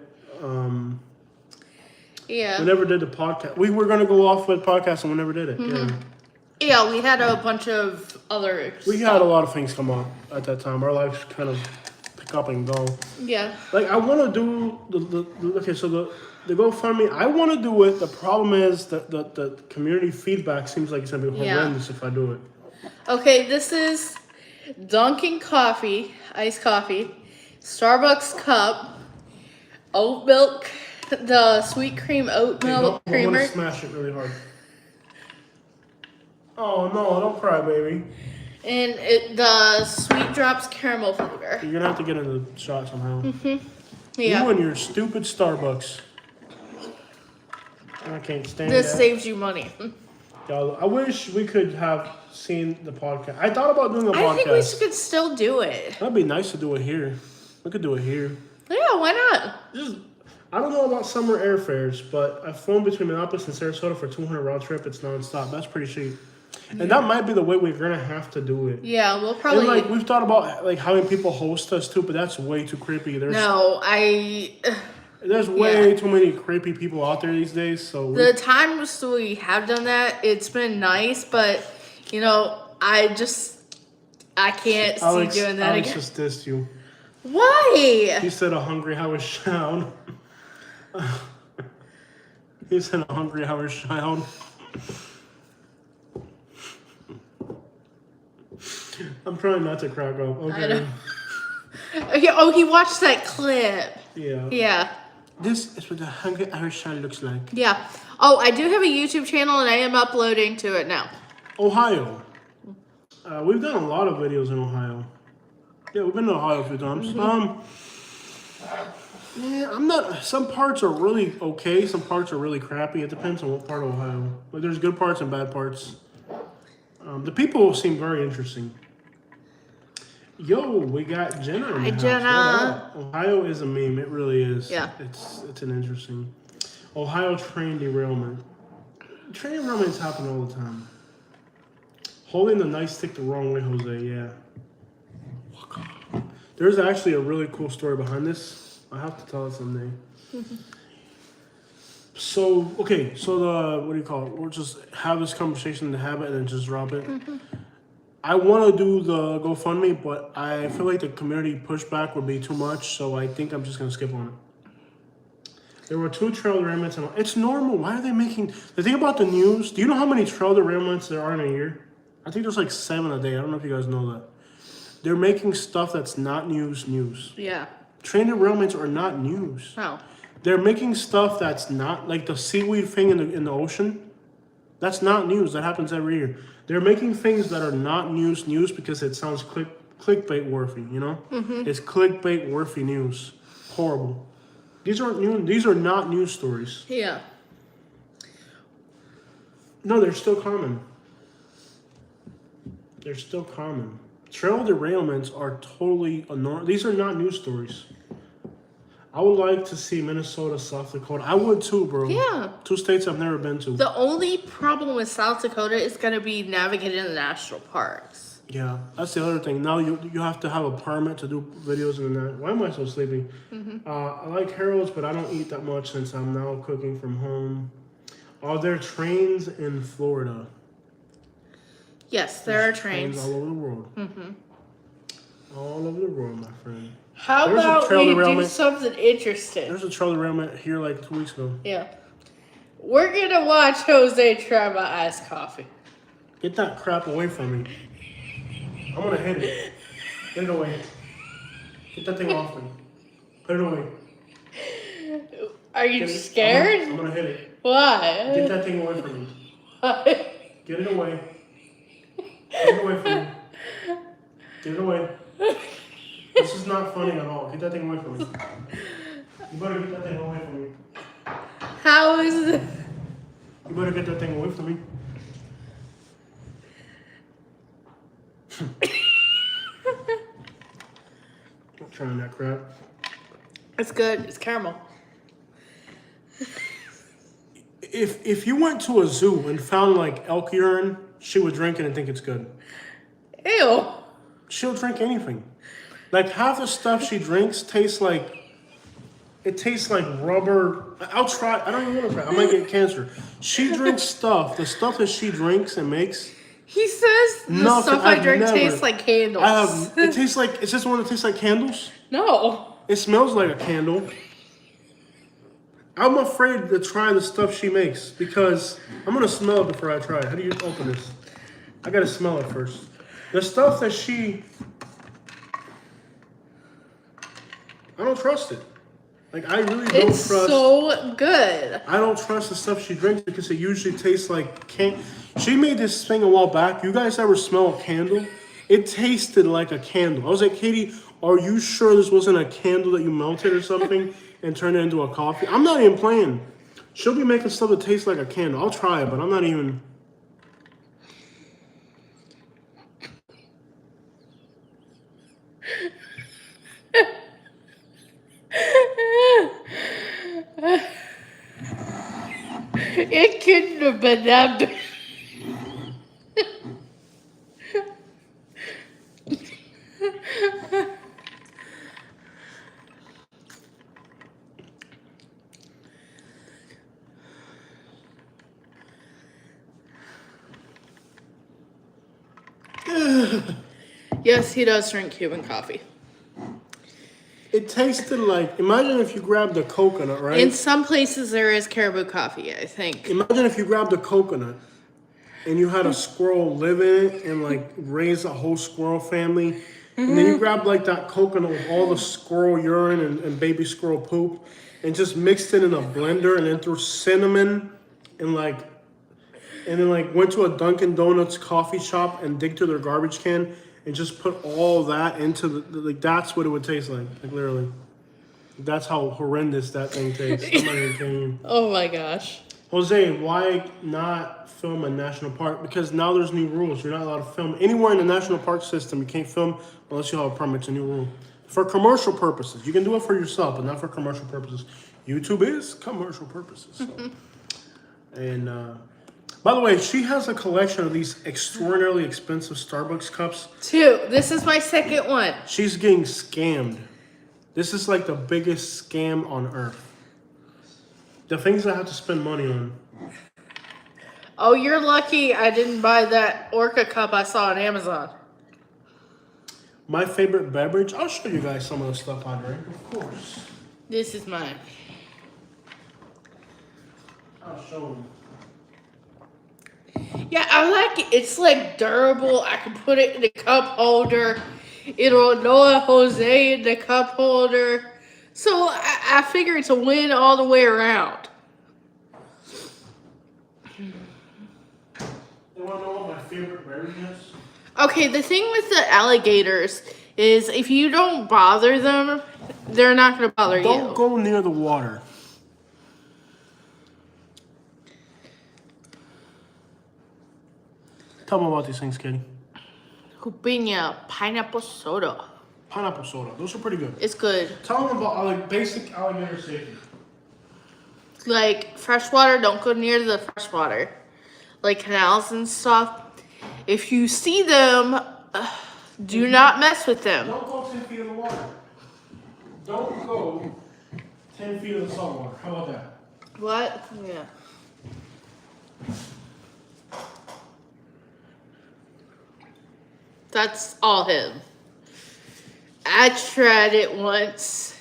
Yeah. We never did the podcast. We were gonna go off with podcast, and we never did it. Mm-hmm. Yeah. Yeah, we had a bunch of other We had a lot of things come up at that time. Our lives kind of pick up and go. Yeah. Like, I want to do the GoFundMe. I want to do it. The problem is that the community feedback seems like it's gonna be horrendous if I do it. Okay, this is Dunkin' coffee, iced coffee, Starbucks cup, oat milk, the sweet cream oat milk I creamer, want to smash it really hard. Oh no! Don't cry, baby. and the Sweet Drops caramel flavor. You're gonna have to get in the shot somehow. Yeah. You and your stupid Starbucks. I can't stand This that. saves you money. Y'all, I wish we could have seen the podcast. I thought about doing a podcast. I think we could still do it. That'd be nice to do it here. We could do it here. Yeah, why not? I don't know about summer airfares, but I've flown between Minneapolis and Sarasota for 200 round trip. It's nonstop. That's pretty cheap. And that might be the way we're gonna have to do it. Yeah, we'll And probably. like we've thought about like having people host us too, but that's way too creepy. There's No, way too many creepy people out there these days. So the times we have done that, it's been nice, but I can't Alex, see doing that Alex again. just dissed you. Why? He said a hungry Howard child. He said a hungry Howard child. I'm trying not to crack up. Okay. I know. Okay, oh, he watched that clip. Yeah. Yeah. This is what a hungry Irish child looks like. Yeah. Oh, I do have a YouTube channel and I am uploading to it now. Ohio. We've done a lot of videos in Ohio. Yeah, we've been to Ohio a few times. Yeah, I'm not. Some parts are really okay. Some parts are really crappy. It depends on what part of Ohio. Like, there's good parts and bad parts. The people seem very interesting. Yo, we got Jenna in the Hi, house. Jenna. What up? Ohio is a meme. It really is. Yeah. It's an interesting. Ohio train derailment. Train derailments happen all the time. Holding the nightstick the wrong way, Jose. Yeah. There's actually a really cool story behind this. I have to tell it someday. So what do you call it? We'll just have this conversation to have it and then just drop it. I want to do the GoFundMe, but I feel like the community pushback would be too much, so I think I'm just going to skip on it. There were 2 trail derailments, and it's normal. Why are they making... The thing about the news, do you know how many trail derailments there are in a year? I think there's like 7 a day. I don't know if you guys know that. They're making stuff that's not news. Yeah. Train derailments are not news. Oh. They're making stuff that's not... Like the seaweed thing in the ocean, that's not news. That happens every year. They're making things that are not news because it sounds clickbait worthy, you know? It's clickbait worthy news. Horrible. These aren't new. These are not news stories. Yeah. No, they're still common. They're still common. Trail derailments are totally normal. These are not news stories. I would like to see Minnesota, South Dakota. I would too, bro. Yeah. 2 states I've never been to. The only problem with South Dakota is going to be navigating the national parks. Yeah, that's the other thing. Now you have to have a permit to do videos in that. Why am I so sleepy? I like Harold's, but I don't eat that much since I'm now cooking from home. Are there trains in Florida? Yes, there are Trains trains. all over the world. All over the world, my friend. How There's a about trail we do derailment. something interesting? There's a trail derailment here like 2 weeks ago. Yeah. We're gonna watch Jose try my iced coffee. Get that crap away from me. I'm gonna hit it. Get it away. Get that thing off me. Put it away. Are you scared? I'm gonna hit it. Why? Get that thing away from me. Why? Get it away. Get it away from me. Get it away. This is not funny at all. Get that thing away from me. You better get that thing away from me. How is it? You better get that thing away from me. I'm trying that crap. It's good. It's caramel. If you went to a zoo and found like elk urine, she would drink it and think it's good. Ew. She'll drink anything. Like half the stuff she drinks tastes like rubber. I'll try. I don't even want to try. I might get cancer. She drinks stuff. The stuff that she drinks and makes. He says the Nothing. stuff I I've drink never- tastes like candles. It tastes like. Is this one that tastes like candles? No. It smells like a candle. I'm afraid to try the stuff she makes because I'm gonna smell it before I try it. How do you open this? I gotta smell it first. The stuff that I don't trust it. Like I really don't It's trust. so good. I don't trust the stuff she drinks because it usually tastes like She made this thing a while back. You guys ever smell a candle? It tasted like a candle. I was like, Katie, are you sure this wasn't a candle that you melted or something and turned it into a coffee? I'm not even playing. She'll be making stuff that tastes like a candle. I'll try it, but I'm not even. It couldn't have been that bad. Yes, he does drink Cuban coffee. It tasted like, imagine if you grabbed a coconut, right? In some places, there is caribou coffee, I think. Imagine if you grabbed a coconut and you had a squirrel live in it and like raise a whole squirrel family. And then you grabbed like that coconut with all the squirrel urine and baby squirrel poop and just mixed it in a blender and then threw cinnamon and then went to a Dunkin' Donuts coffee shop and dig through their garbage can and just put all that into that's what it would taste like literally. That's how horrendous that thing tastes. I'm not even kidding you. Oh my gosh. Jose, why not film a national park? Because now there's new rules. You're not allowed to film anywhere in the national park system. You can't film unless you have a permit. It's a new rule. For commercial purposes. You can do it for yourself, but not for commercial purposes. YouTube is commercial purposes. So. And by the way, she has a collection of these extraordinarily expensive Starbucks cups. 2. This is my second one. She's getting scammed. This is like the biggest scam on earth. The things I have to spend money on. Oh, you're lucky I didn't buy that Orca cup I saw on Amazon. My favorite beverage. I'll show you guys some of the stuff I drink, of course. This is mine. I'll show them. Yeah, I like it. It's like durable. I can put it in the cup holder. It'll annoy Jose in the cup holder. So I figure it's a win all the way around. You want to know what my favorite beverage is? Okay, the thing with the alligators is if you don't bother them, they're not going to bother you. Don't go near the water. Tell me about these things, Katie. Jupiña, pineapple soda. Pineapple soda. Those are pretty good. It's good. Tell them about basic alligator safety. Like freshwater, don't go near the freshwater. Like canals and stuff. If you see them, do not mess with them. Don't go 10 feet in the water. Don't go 10 feet in the salt water. How about that? What? Yeah. That's all him. I tried it once.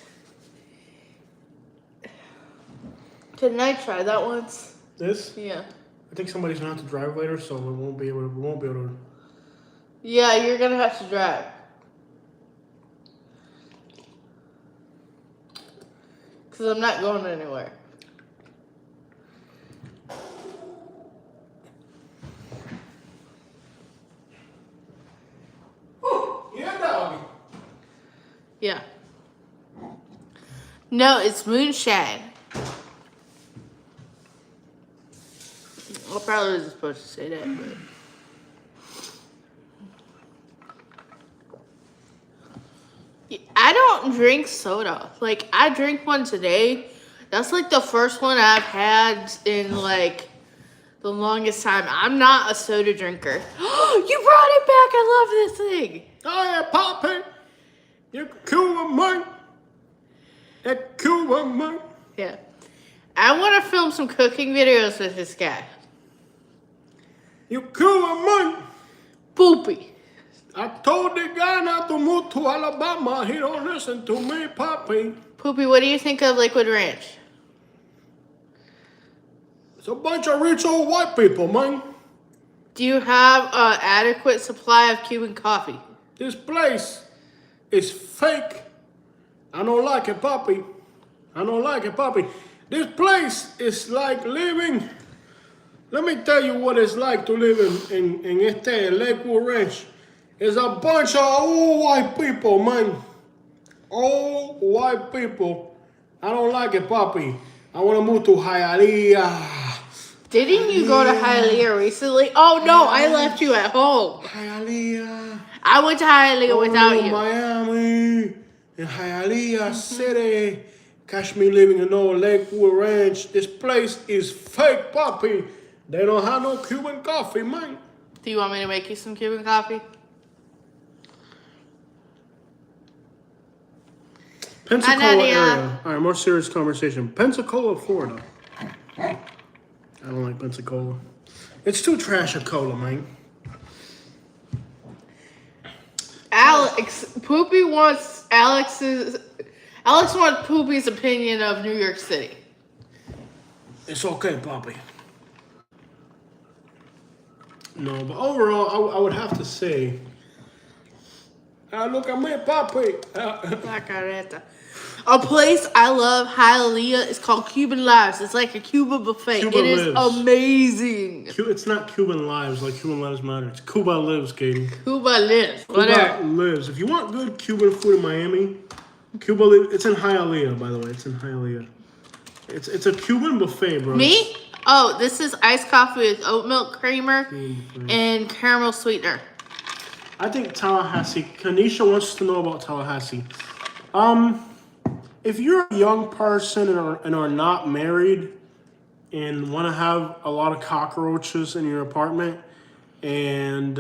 Didn't I try that once? This? Yeah. I think somebody's gonna have to drive later, so we won't be able to. Yeah, you're gonna have to drive. Cause I'm not going anywhere. Yeah, doggy. Yeah. No, it's moonshine. I probably wasn't supposed to say that, but. I don't drink soda. Like, I drink one today. That's like the first one I've had in like the longest time. I'm not a soda drinker. You brought it back. I love this thing. Oh yeah, Poppy. You cool man. That cool man. Yeah. I want to film some cooking videos with this guy. You cool man. Poopy. I told the guy not to move to Alabama. He don't listen to me, Poppy. Poopy, what do you think of Liquid Ranch? It's a bunch of rich old white people, man. Do you have an adequate supply of Cuban coffee? This place is fake. I don't like it, Poppy. I don't like it, Poppy. This place is like living. Let me tell you what it's like to live in este Lakewood Ranch. It's a bunch of old white people, man. Old white people. I don't like it, Poppy. I want to move to Hialeah. Didn't you go to Hialeah recently? Oh no, I left you at home. Hialeah. I went to Hialeah without you. Miami. In Hialeah City. Catch me living in old Lakewood Ranch. This place is fake, Poppy. They don't have no Cuban coffee, man. Do you want me to make you some Cuban coffee? Pensacola area. All right, more serious conversation. Pensacola, Florida. I don't like Pensacola. It's too trash a cola, man. Alex wants Poopy's opinion of New York City. It's okay, Poppy. No, but overall, I would have to say, look at me, Poppy. La careta. A place I love, Hialeah, is called Cuban Lives. It's like a Cuba buffet. Cuba It is Lives. Amazing. It's not Cuban Lives like Cuban Lives Matter. It's Cuba Lives, Katie. Cuba Lives. Cuba Whatever. Lives. If you want good Cuban food in Miami, Cuba Lives. It's in Hialeah, by the way. It's in Hialeah. It's a Cuban buffet, bro. Me? Oh, this is iced coffee with oat milk creamer and caramel sweetener. I think Tallahassee. Kanisha wants to know about Tallahassee. If you're a young person and are not married and want to have a lot of cockroaches in your apartment and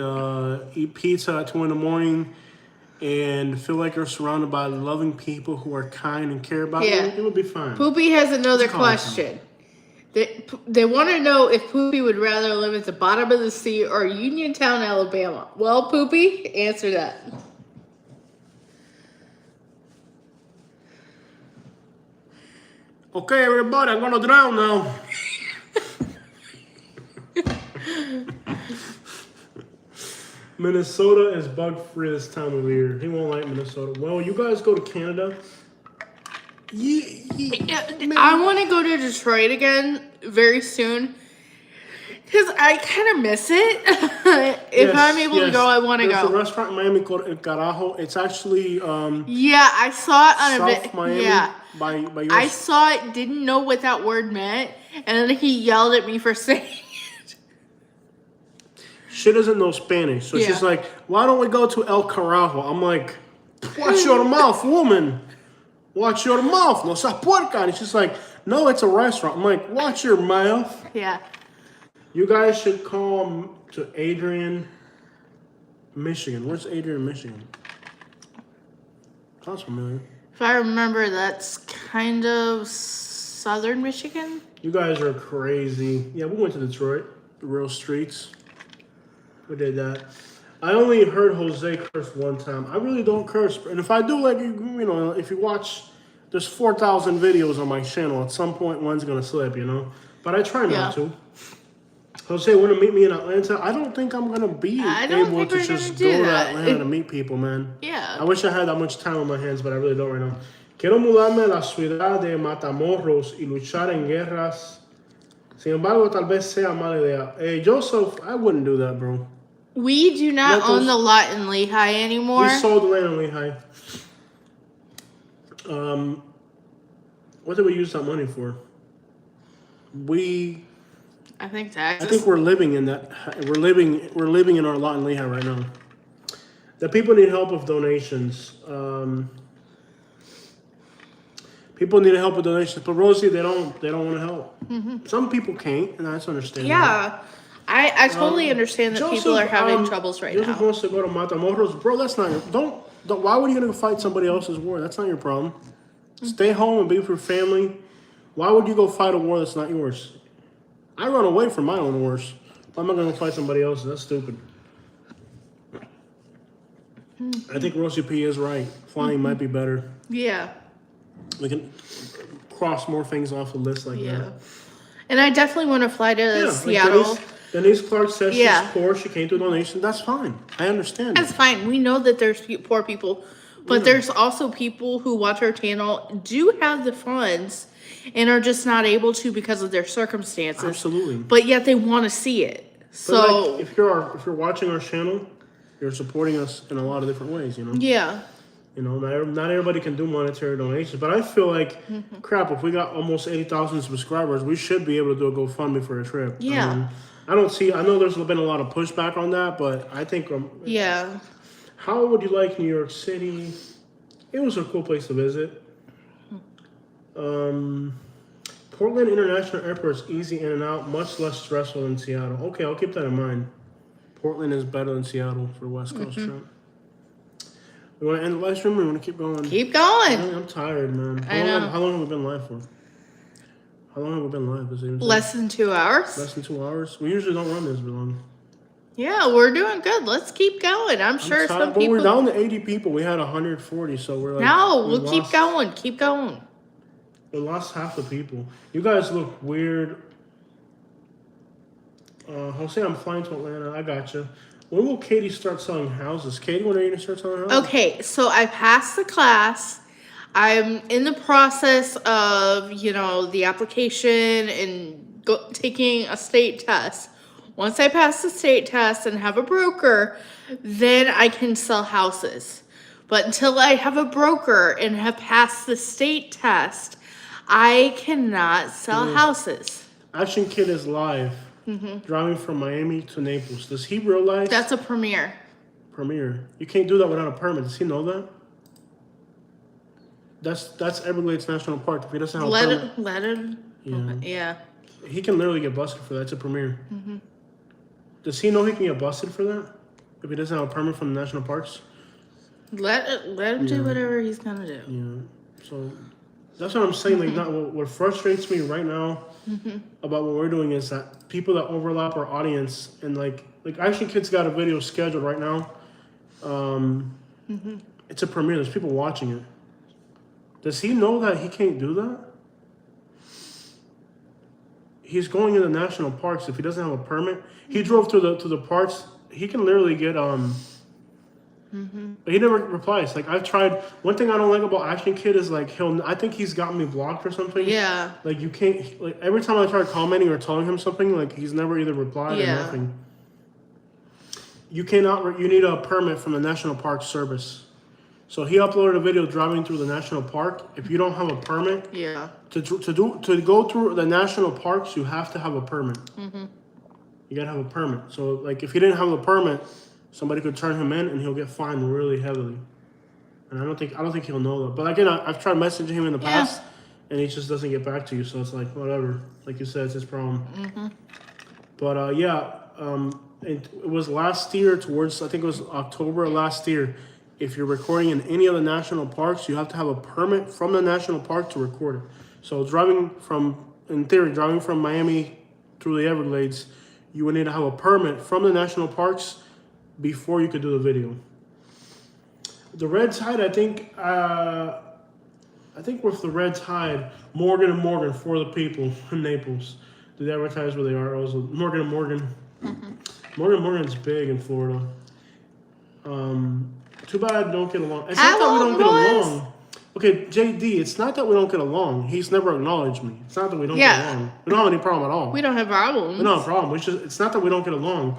eat pizza at 2 in the morning and feel like you're surrounded by loving people who are kind and care about you, it would be fine. Poopy has another question. They want to know if Poopy would rather live at the bottom of the sea or Uniontown, Alabama. Well, Poopy, answer that. Okay, everybody, I'm gonna drown now. Minnesota is bug-free this time of year. He won't like Minnesota. Well, you guys go to Canada. I want to go to Detroit again very soon because I kind of miss it. If I'm able to go, I want to go. There's a restaurant in Miami called El Carajo. It's actually yeah, I saw it on South Miami. Yeah, by your I saw it. Didn't know what that word meant, and then he yelled at me for saying it. She doesn't know Spanish, so she's like, "Why don't we go to El Carajo?" I'm like, "Watch your mouth, woman. Watch your mouth. No seas puerca." And she's like, "No, it's a restaurant." I'm like, "Watch your mouth." Yeah. You guys should come to Adrian, Michigan. Where's Adrian, Michigan? Sounds familiar. If I remember, that's kind of southern Michigan. You guys are crazy. Yeah, we went to Detroit, the real streets. We did that. I only heard Jose curse one time. I really don't curse, and if I do, like if you watch, there's 4,000 videos on my channel. At some point, one's gonna slip, But I try Yeah. not to. Jose, want to meet me in Atlanta? I don't think I'm gonna be I don't able think to we're just gonna do go to that. Atlanta to meet people, man. Yeah. I wish I had that much time on my hands, but I really don't right now. Quiero mudarme a la ciudad de Matamoros y luchar en guerras. Sin embargo, tal vez sea mala idea. Hey, Joseph, I wouldn't do that, bro. We do not Let own those- the lot in Lehigh anymore. We sold the land in Lehigh. What did we use that money for? I think I taxes. think we're living in that. We're living in our lot in Lehigh right now. The people need help with donations. People need help with donations, but Rosie, they don't want to help. Some people can't, and that's understandable. Yeah. I totally understand that people are having troubles right Joseph now. wants to go to Matamoros, bro. That's not your. Don't. Why would you gonna fight somebody else's war? That's not your problem. Stay home and be with your family. Why would you go fight a war that's not yours? I run away from my own wars. I'm not gonna fight somebody else's. That's stupid. I think Rosie P is right. Flying might be better. Yeah. We can cross more things off the list like Yeah. that. And I definitely want to fly to Yeah, Seattle. Like Denise Clark says Yeah. she's poor. She came to a donation. That's fine. I understand. That's fine. We know that there's poor people, but there's also people who watch our channel, do have the funds, and are just not able to because of their circumstances. Absolutely. But yet they want to see it. But So like, if you're watching our channel, you're supporting us in a lot of different ways. yeah. Not everybody can do monetary donations, but I feel like, crap, if we got almost 80,000 subscribers, we should be able to do a GoFundMe for a trip. Yeah. I know there's been a lot of pushback on that, but I think, Yeah. how would you like New York City? It was a cool place to visit. Portland International Airport is easy in and out, much less stressful than Seattle. Okay, I'll keep that in mind. Portland is better than Seattle for a West Coast trip. We want to end the live stream or we want to keep going? Keep going. I'm tired, man. I know. How long have we been live for? How long have we been live? Is it even Less than 2 hours. less than 2 hours? We usually don't run this long. Yeah, we're doing good. Let's keep going. I'm sure some But people. we're down to 80 people. We had 140, so we're like. No, we we'll keep lost- going. Keep going. We lost half the people. You guys look weird. Jose, I'm flying to Atlanta. I gotcha. When will Katie start selling houses? Katie, when are you going to start selling houses? Okay, so I passed the class. I'm in the process of, the application and taking a state test. Once I pass the state test and have a broker, then I can sell houses. But until I have a broker and have passed the state test, I cannot sell houses. Action Kid is live. Driving from Miami to Naples. Does he realize? That's a premiere. Premiere. You can't do that without a permit. Does he know that? That's Everglades National Park. If he doesn't have a permit, Let him. Yeah. he can literally get busted for that. It's a premiere. Does he know he can get busted for that if he doesn't have a permit from the national parks? Let him do whatever he's gonna do. Yeah. So that's what I'm saying. Like, not what frustrates me right now about what we're doing is that people that overlap our audience and like Action Kid's got a video scheduled right now. It's a premiere. There's people watching it. Does he know that he can't do that? He's going into national parks. If he doesn't have a permit, he drove to the parks. He can literally get But he never replies. Like, I've tried. One thing I don't like about Action Kid is like I think he's got me blocked or something. Yeah. Like, you can't. Like, every time I try commenting or telling him something, like, he's never either replied or nothing. You cannot. You need a permit from the National Park Service. So he uploaded a video driving through the national park. If you don't have a permit, to go through the national parks, you have to have a permit. You gotta have a permit. So like, if he didn't have a permit, somebody could turn him in and he'll get fined really heavily. And I don't think he'll know that. But again, I've tried messaging him in the past, and he just doesn't get back to you. So it's like, whatever. Like you said, it's his problem. But it was last year I think it was October of last year. If you're recording in any of the national parks, you have to have a permit from the national park to record it. So driving from Miami through the Everglades, you would need to have a permit from the national parks before you could do the video. The Red Tide, I think with the Red Tide, Morgan and Morgan for the people in Naples. Do they advertise where they are? Also, Morgan and Morgan. Morgan and Morgan's big in Florida. Too bad I don't get along. It's not that we don't get along. Okay, JD, it's not that we don't get along. He's never acknowledged me. It's not that we don't get along. We don't have any problem at all. We don't have problems. We don't have a problem. It's not that we don't get along.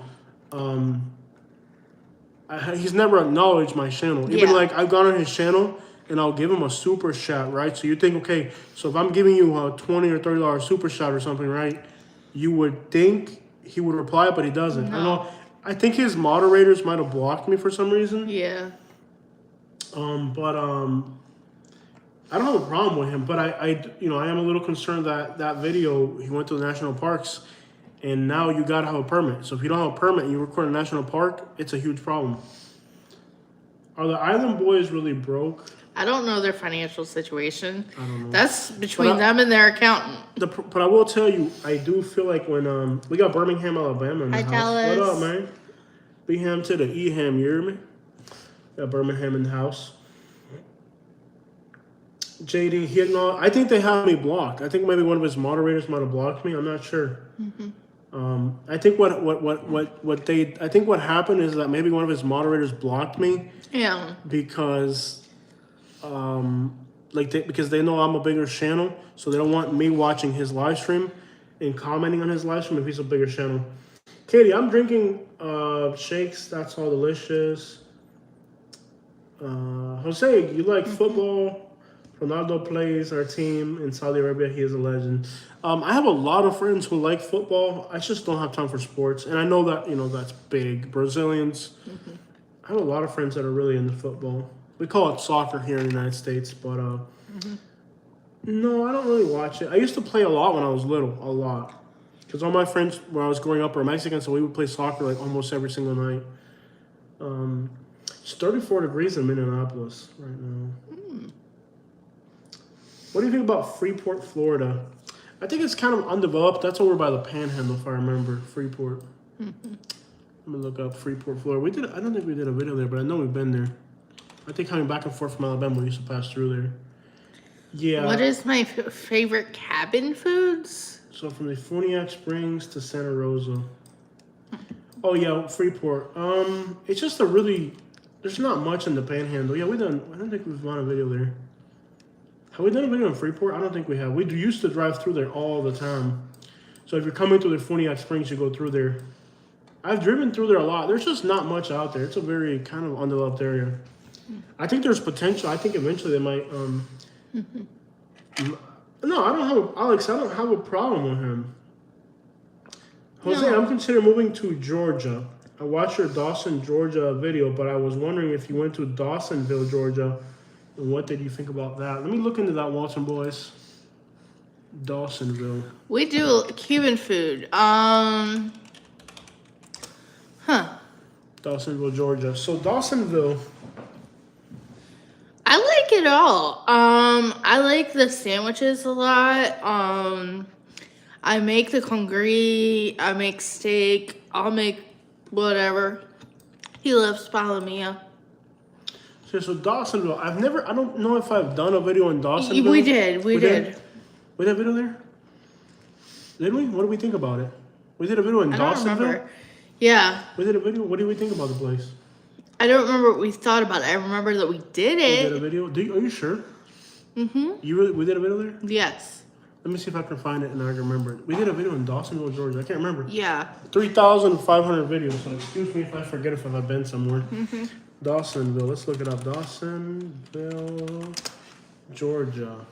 He's never acknowledged my channel. Even like I've gone on his channel and I'll give him a super chat, right? So you think, okay, so if I'm giving you a $20 or $30 super chat or something, right? You would think he would reply, but he doesn't. No. I think his moderators might have blocked me for some reason. Yeah. I don't have a problem with him, but I am a little concerned that video, he went to the national parks, and now you gotta have a permit. So if you don't have a permit and you record in a national park, it's a huge problem. Are the Island Boys really broke? I don't know their financial situation. I don't know. That's between them and their accountant. But I will tell you, I do feel like when we got Birmingham, Alabama in the house. Dallas. What up, man? B-ham to the E-ham, you hear me? Got Birmingham in the house. JD, I think they have me blocked. I think maybe one of his moderators might have blocked me. I'm not sure. I think what happened is that maybe one of his moderators blocked me. Yeah. Because, because they know I'm a bigger channel, so they don't want me watching his live stream and commenting on his live stream if he's a bigger channel. Katie, I'm drinking shakes. That's all delicious. Jose, you like football? Ronaldo plays our team in Saudi Arabia. He is a legend. I have a lot of friends who like football. I just don't have time for sports. And I know that, that's big. Brazilians. I have a lot of friends that are really into football. We call it soccer here in the United States. But no, I don't really watch it. I used to play a lot when I was little. A lot. Because all my friends when I was growing up were Mexican, so we would play soccer like almost every single night. It's 34 degrees in Minneapolis right now. What do you think about Freeport, Florida? I think it's kind of undeveloped. That's over by the Panhandle, if I remember. Freeport. I'm gonna look up Freeport, Florida. I don't think we did a video there, but I know we've been there. I think coming back and forth from Alabama, we used to pass through there. Yeah. What is my favorite cabin foods? So from the Funiac Springs to Santa Rosa. Oh yeah, Freeport. It's just there's not much in the Panhandle. Yeah, I don't think we've done a video there. Have we done a video in Freeport? I don't think we have. We used to drive through there all the time. So if you're coming through the Funiac Springs, you go through there. I've driven through there a lot. There's just not much out there. It's a very kind of undeveloped area. I think there's potential. I think eventually they might. No, I don't have a problem with him. Jose, I'm considering moving to Georgia. I watched your Dawson, Georgia video, but I was wondering if you went to Dawsonville, Georgia. And what did you think about that? Let me look into that, Walton boys. Dawsonville. We do Cuban food. Dawsonville, Georgia. So Dawsonville. I like it all. I like the sandwiches a lot. I make the congri. I make steak. I'll make whatever. He loves palomilla. So Dawsonville, I don't know if I've done a video in Dawsonville. We did. We did. We did a video there? Did we? What do we think about it? We did a video in Dawsonville? Remember. Yeah. We did a video. What do we think about the place? I don't remember what we thought about it. I remember that we did it. We did a video? Are you sure? We did a video there? Yes. Let me see if I can find it and I can remember it. We did a video in Dawsonville, Georgia. I can't remember. Yeah. 3,500 videos. So excuse me if I forget if I've been somewhere. Dawsonville. Let's look it up. Dawsonville, Georgia.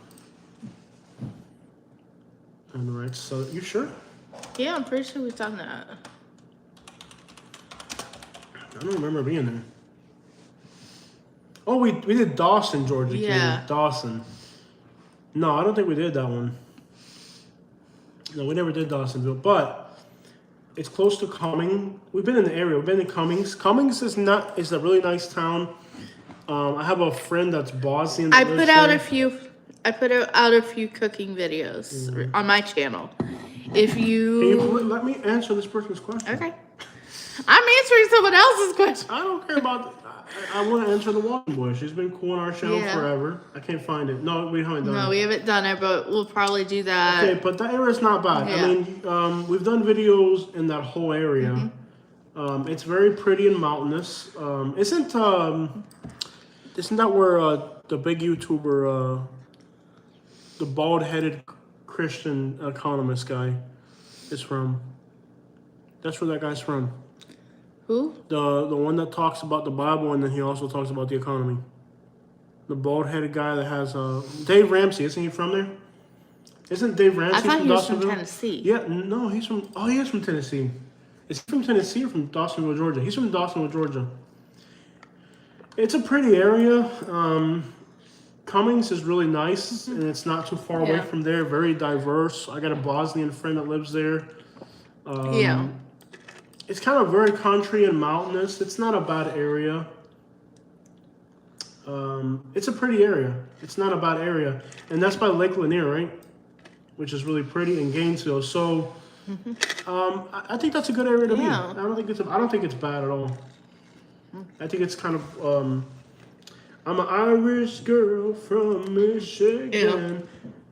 All right. So you sure? Yeah, I'm pretty sure we've done that. I don't remember being there. Oh, we did Dawson, Georgia. Yeah. Katie. Dawson. No, I don't think we did that one. No, we never did Dawsonville, but it's close to Cumming. We've been in the area. We've been in Cummings. Cummings is a really nice town. I have a friend that's Bosnian. I put out a few cooking videos on my channel. If you Can you let me answer this person's question? Okay. I'm answering someone else's question. I don't care about. I want to answer the walking boy. She's been cool on our channel Yeah. forever. I can't find it. No, we haven't done it. No, we haven't done it, but we'll probably do that. Okay, but that area is not bad. Yeah. I mean, we've done videos in that whole area. It's very pretty and mountainous. Isn't that where the big YouTuber, the bald-headed Christian economist guy, is from? That's where that guy's from. Who? The one that talks about the Bible and then he also talks about the economy. The bald-headed guy that has Dave Ramsey. Isn't he from there? Isn't Dave Ramsey I thought from he was from Dawsonville? Tennessee. Yeah, no, he is from Tennessee. Is he from Tennessee or from Dawsonville, Georgia? He's from Dawsonville, Georgia. It's a pretty area. Cummings is really nice, and it's not too far away from there. Very diverse. I got a Bosnian friend that lives there. Yeah. It's kind of very country and mountainous. It's not a bad area. It's a pretty area. It's not a bad area. And that's by Lake Lanier, right? Which is really pretty in Gainesville. So I think that's a good area to be. I don't think it's bad at all. I think it's kind of I'm an Irish girl from Michigan. Yeah.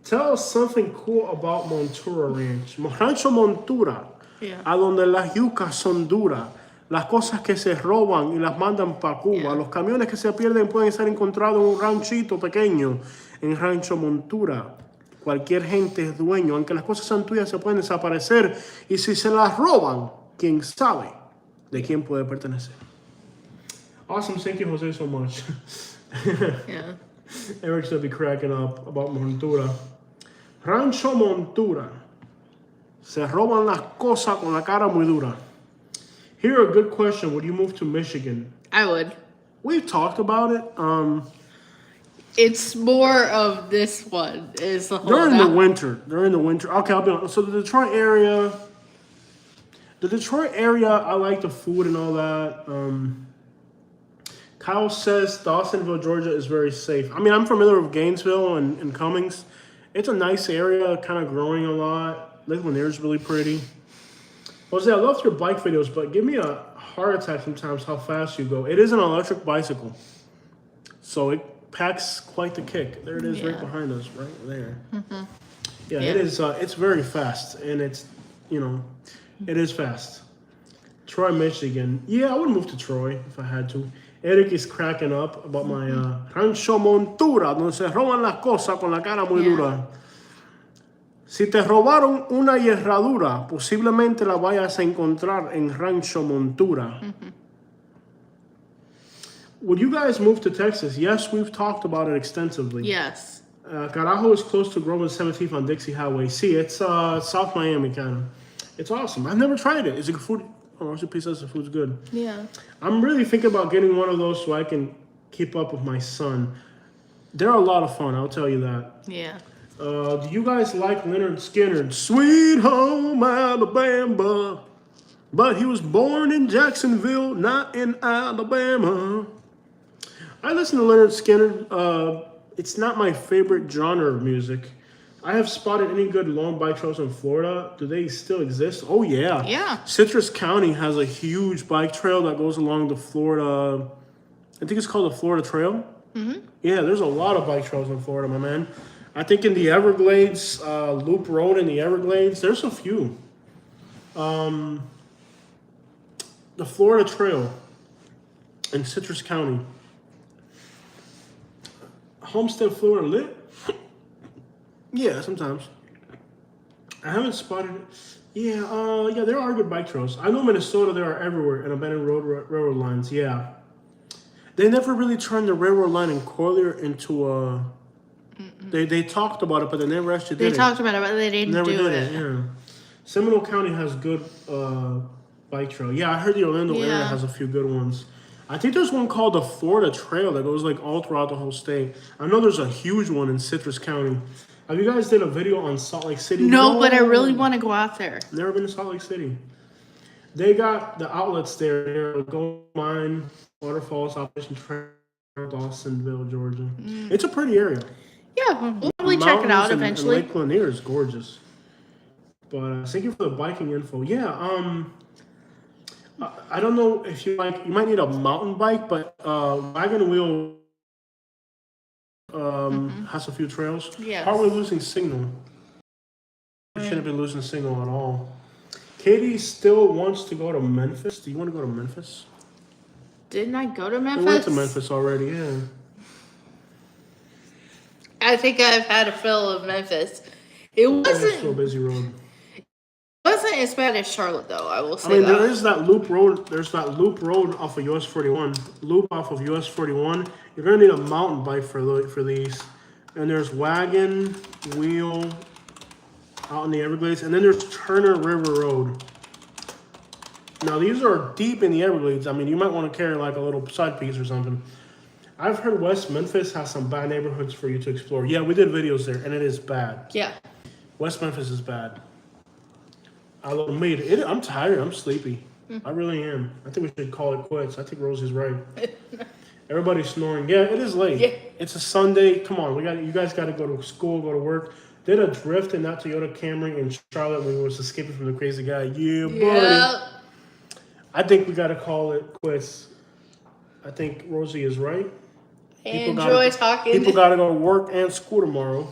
Tell us something cool about Montura Ranch. Rancho Montura. Yeah. A donde las yucas son duras, las cosas que se roban y las mandan para Cuba, los camiones que se pierden pueden ser encontrados en un ranchito pequeño, en Rancho Montura. Cualquier gente es dueño, aunque las cosas sean tuyas se pueden desaparecer y si se las roban, quién sabe de quién puede pertenecer. Awesome, thank you, Jose, so much. Yeah. Eric's gonna be cracking up about Montura. Rancho Montura. Se roban las cosas con la cara muy dura. Here, a good question. Would you move to Michigan? I would. We've talked about it. It's more of this one is the whole During the winter. Okay, I'll be honest. So the Detroit area, I like the food and all that. Kyle says Dawsonville, Georgia is very safe. I mean, I'm familiar with Gainesville and Cummings. It's a nice area, kind of growing a lot. Lake Lanier is really pretty. Jose, I love your bike videos, but give me a heart attack sometimes how fast you go. It is an electric bicycle, so it packs quite the kick. There it is right behind us, right there. Yeah, it is. It's very fast, and it's, it is fast. Troy, Michigan. Yeah, I would move to Troy if I had to. Eric is cracking up about my Rancho Montura, donde se roban las cosas con la cara muy dura. Si te robaron una herradura, posiblemente la vayas a encontrar en Rancho Montura. Would you guys move to Texas? Yes, we've talked about it extensively. Yes. Carajo is close to Grove and 17th on Dixie Highway. See, it's South Miami kind of. It's awesome. I've never tried it. Is it good food? Oh, recipe says the food's good. Yeah. I'm really thinking about getting one of those so I can keep up with my son. They're a lot of fun, I'll tell you that. Yeah. Do you guys like Leonard Skinner? Sweet Home Alabama. But he was born in Jacksonville, not in Alabama. I listen to Leonard Skinner. It's not my favorite genre of music. I have spotted any good long bike trails in Florida. Do they still exist? Oh, yeah. Yeah. Citrus County has a huge bike trail that goes along the Florida. I think it's called the Florida Trail. Yeah, there's a lot of bike trails in Florida, my man. I think in the Everglades, Loop Road in the Everglades, there's a few. The Florida Trail in Citrus County. Homestead, Florida lit? Yeah, sometimes. I haven't spotted it. Yeah, there are good bike trails. I know Minnesota, there are everywhere, and abandoned railroad lines, yeah. They never really turned the railroad line in Collier into a... They talked about it, but they never actually did it. They talked about it, but they didn't do it. Yeah. Seminole County has good bike trail. Yeah, I heard the Orlando area has a few good ones. I think there's one called the Florida Trail that goes like all throughout the whole state. I know there's a huge one in Citrus County. Have you guys did a video on Salt Lake City? No, but I really want to go out there. Never been to Salt Lake City. They got the outlets there. Gold Mine, Waterfalls, Operation Trail, Dawsonville, Georgia. It's a pretty area. Yeah, we'll probably check it out eventually. And Lake Lanier is gorgeous. But thank you for the biking info. Yeah, I don't know if you like. You might need a mountain bike, but wagon wheel has a few trails. Yes. How are we losing signal? We shouldn't be losing signal at all. Katie still wants to go to Memphis. Do you want to go to Memphis? Didn't I go to We Memphis? went to Memphis already, yeah. I think I've had a fill of Memphis. It It's still a busy road. wasn't as bad as Charlotte, though. I will say I mean, that. there is that loop road. There's that loop road off of US 41. Loop off of US 41. You're gonna need a mountain bike for these. And there's wagon wheel out in the Everglades, and then there's Turner River Road. Now these are deep in the Everglades. I mean, you might want to carry like a little side piece or something. I've heard West Memphis has some bad neighborhoods for you to explore. Yeah, we did videos there, and it is bad. Yeah. West Memphis is bad. I made it. I'm tired. I'm sleepy. I really am. I think we should call it quits. I think Rosie's right. Everybody's snoring. Yeah, it is late. Yeah. It's a Sunday. Come on, you guys got to go to school, go to work. Did a drift in that Toyota Camry in Charlotte when we was escaping from the crazy guy. Yeah, buddy. Yeah. I think we got to call it quits. I think Rosie is right. Enjoy talking. People got to go to work and school tomorrow.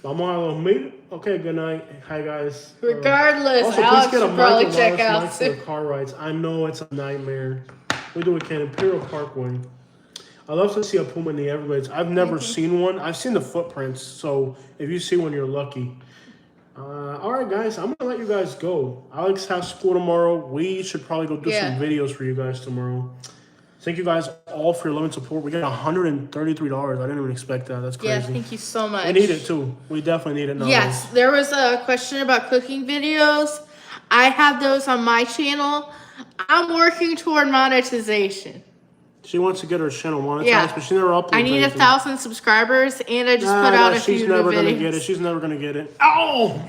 I'm on a little meet. Okay, good night. Hi, guys. Regardless, Also, Alex please get a should probably mic check and out mic for the car rides. I know it's a nightmare. We do it at Imperial Parkway. I love to see a puma in the Everglades. I've never seen one. I've seen the footprints, so if you see one, you're lucky. All right, guys, I'm gonna let you guys go. Alex has school tomorrow. We should probably go do some videos for you guys tomorrow. Thank you guys all for your love and support. We got $133. I didn't even expect that. That's crazy. Yeah, thank you so much. We need it too. We definitely need it now. Yes, there was a question about cooking videos. I have those on my channel. I'm working toward monetization. She wants to get her channel monetized, Yeah. but she never uploads I need anything. 1,000 subscribers, and I just put out a few She's never videos. gonna get it. She's never gonna get it. Oh!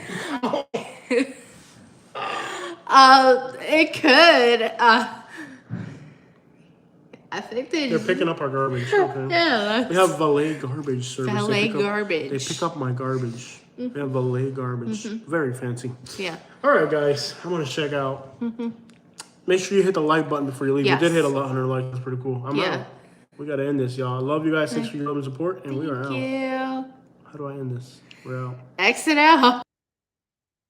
It could. I think They're picking up our garbage. Okay. Yeah. We have valet garbage service. Valet They pick up- garbage. They pick up my garbage. We have valet garbage. Very fancy. Yeah. All right, guys. I'm gonna check out. Make sure you hit the like button before you leave. Yes. We did hit 100 likes. That's pretty cool. I'm Yeah. out. We gotta end this, y'all. I love you guys. Thanks for your love and support, and we are out. Thank you. How do I end this? We're out. Exit out.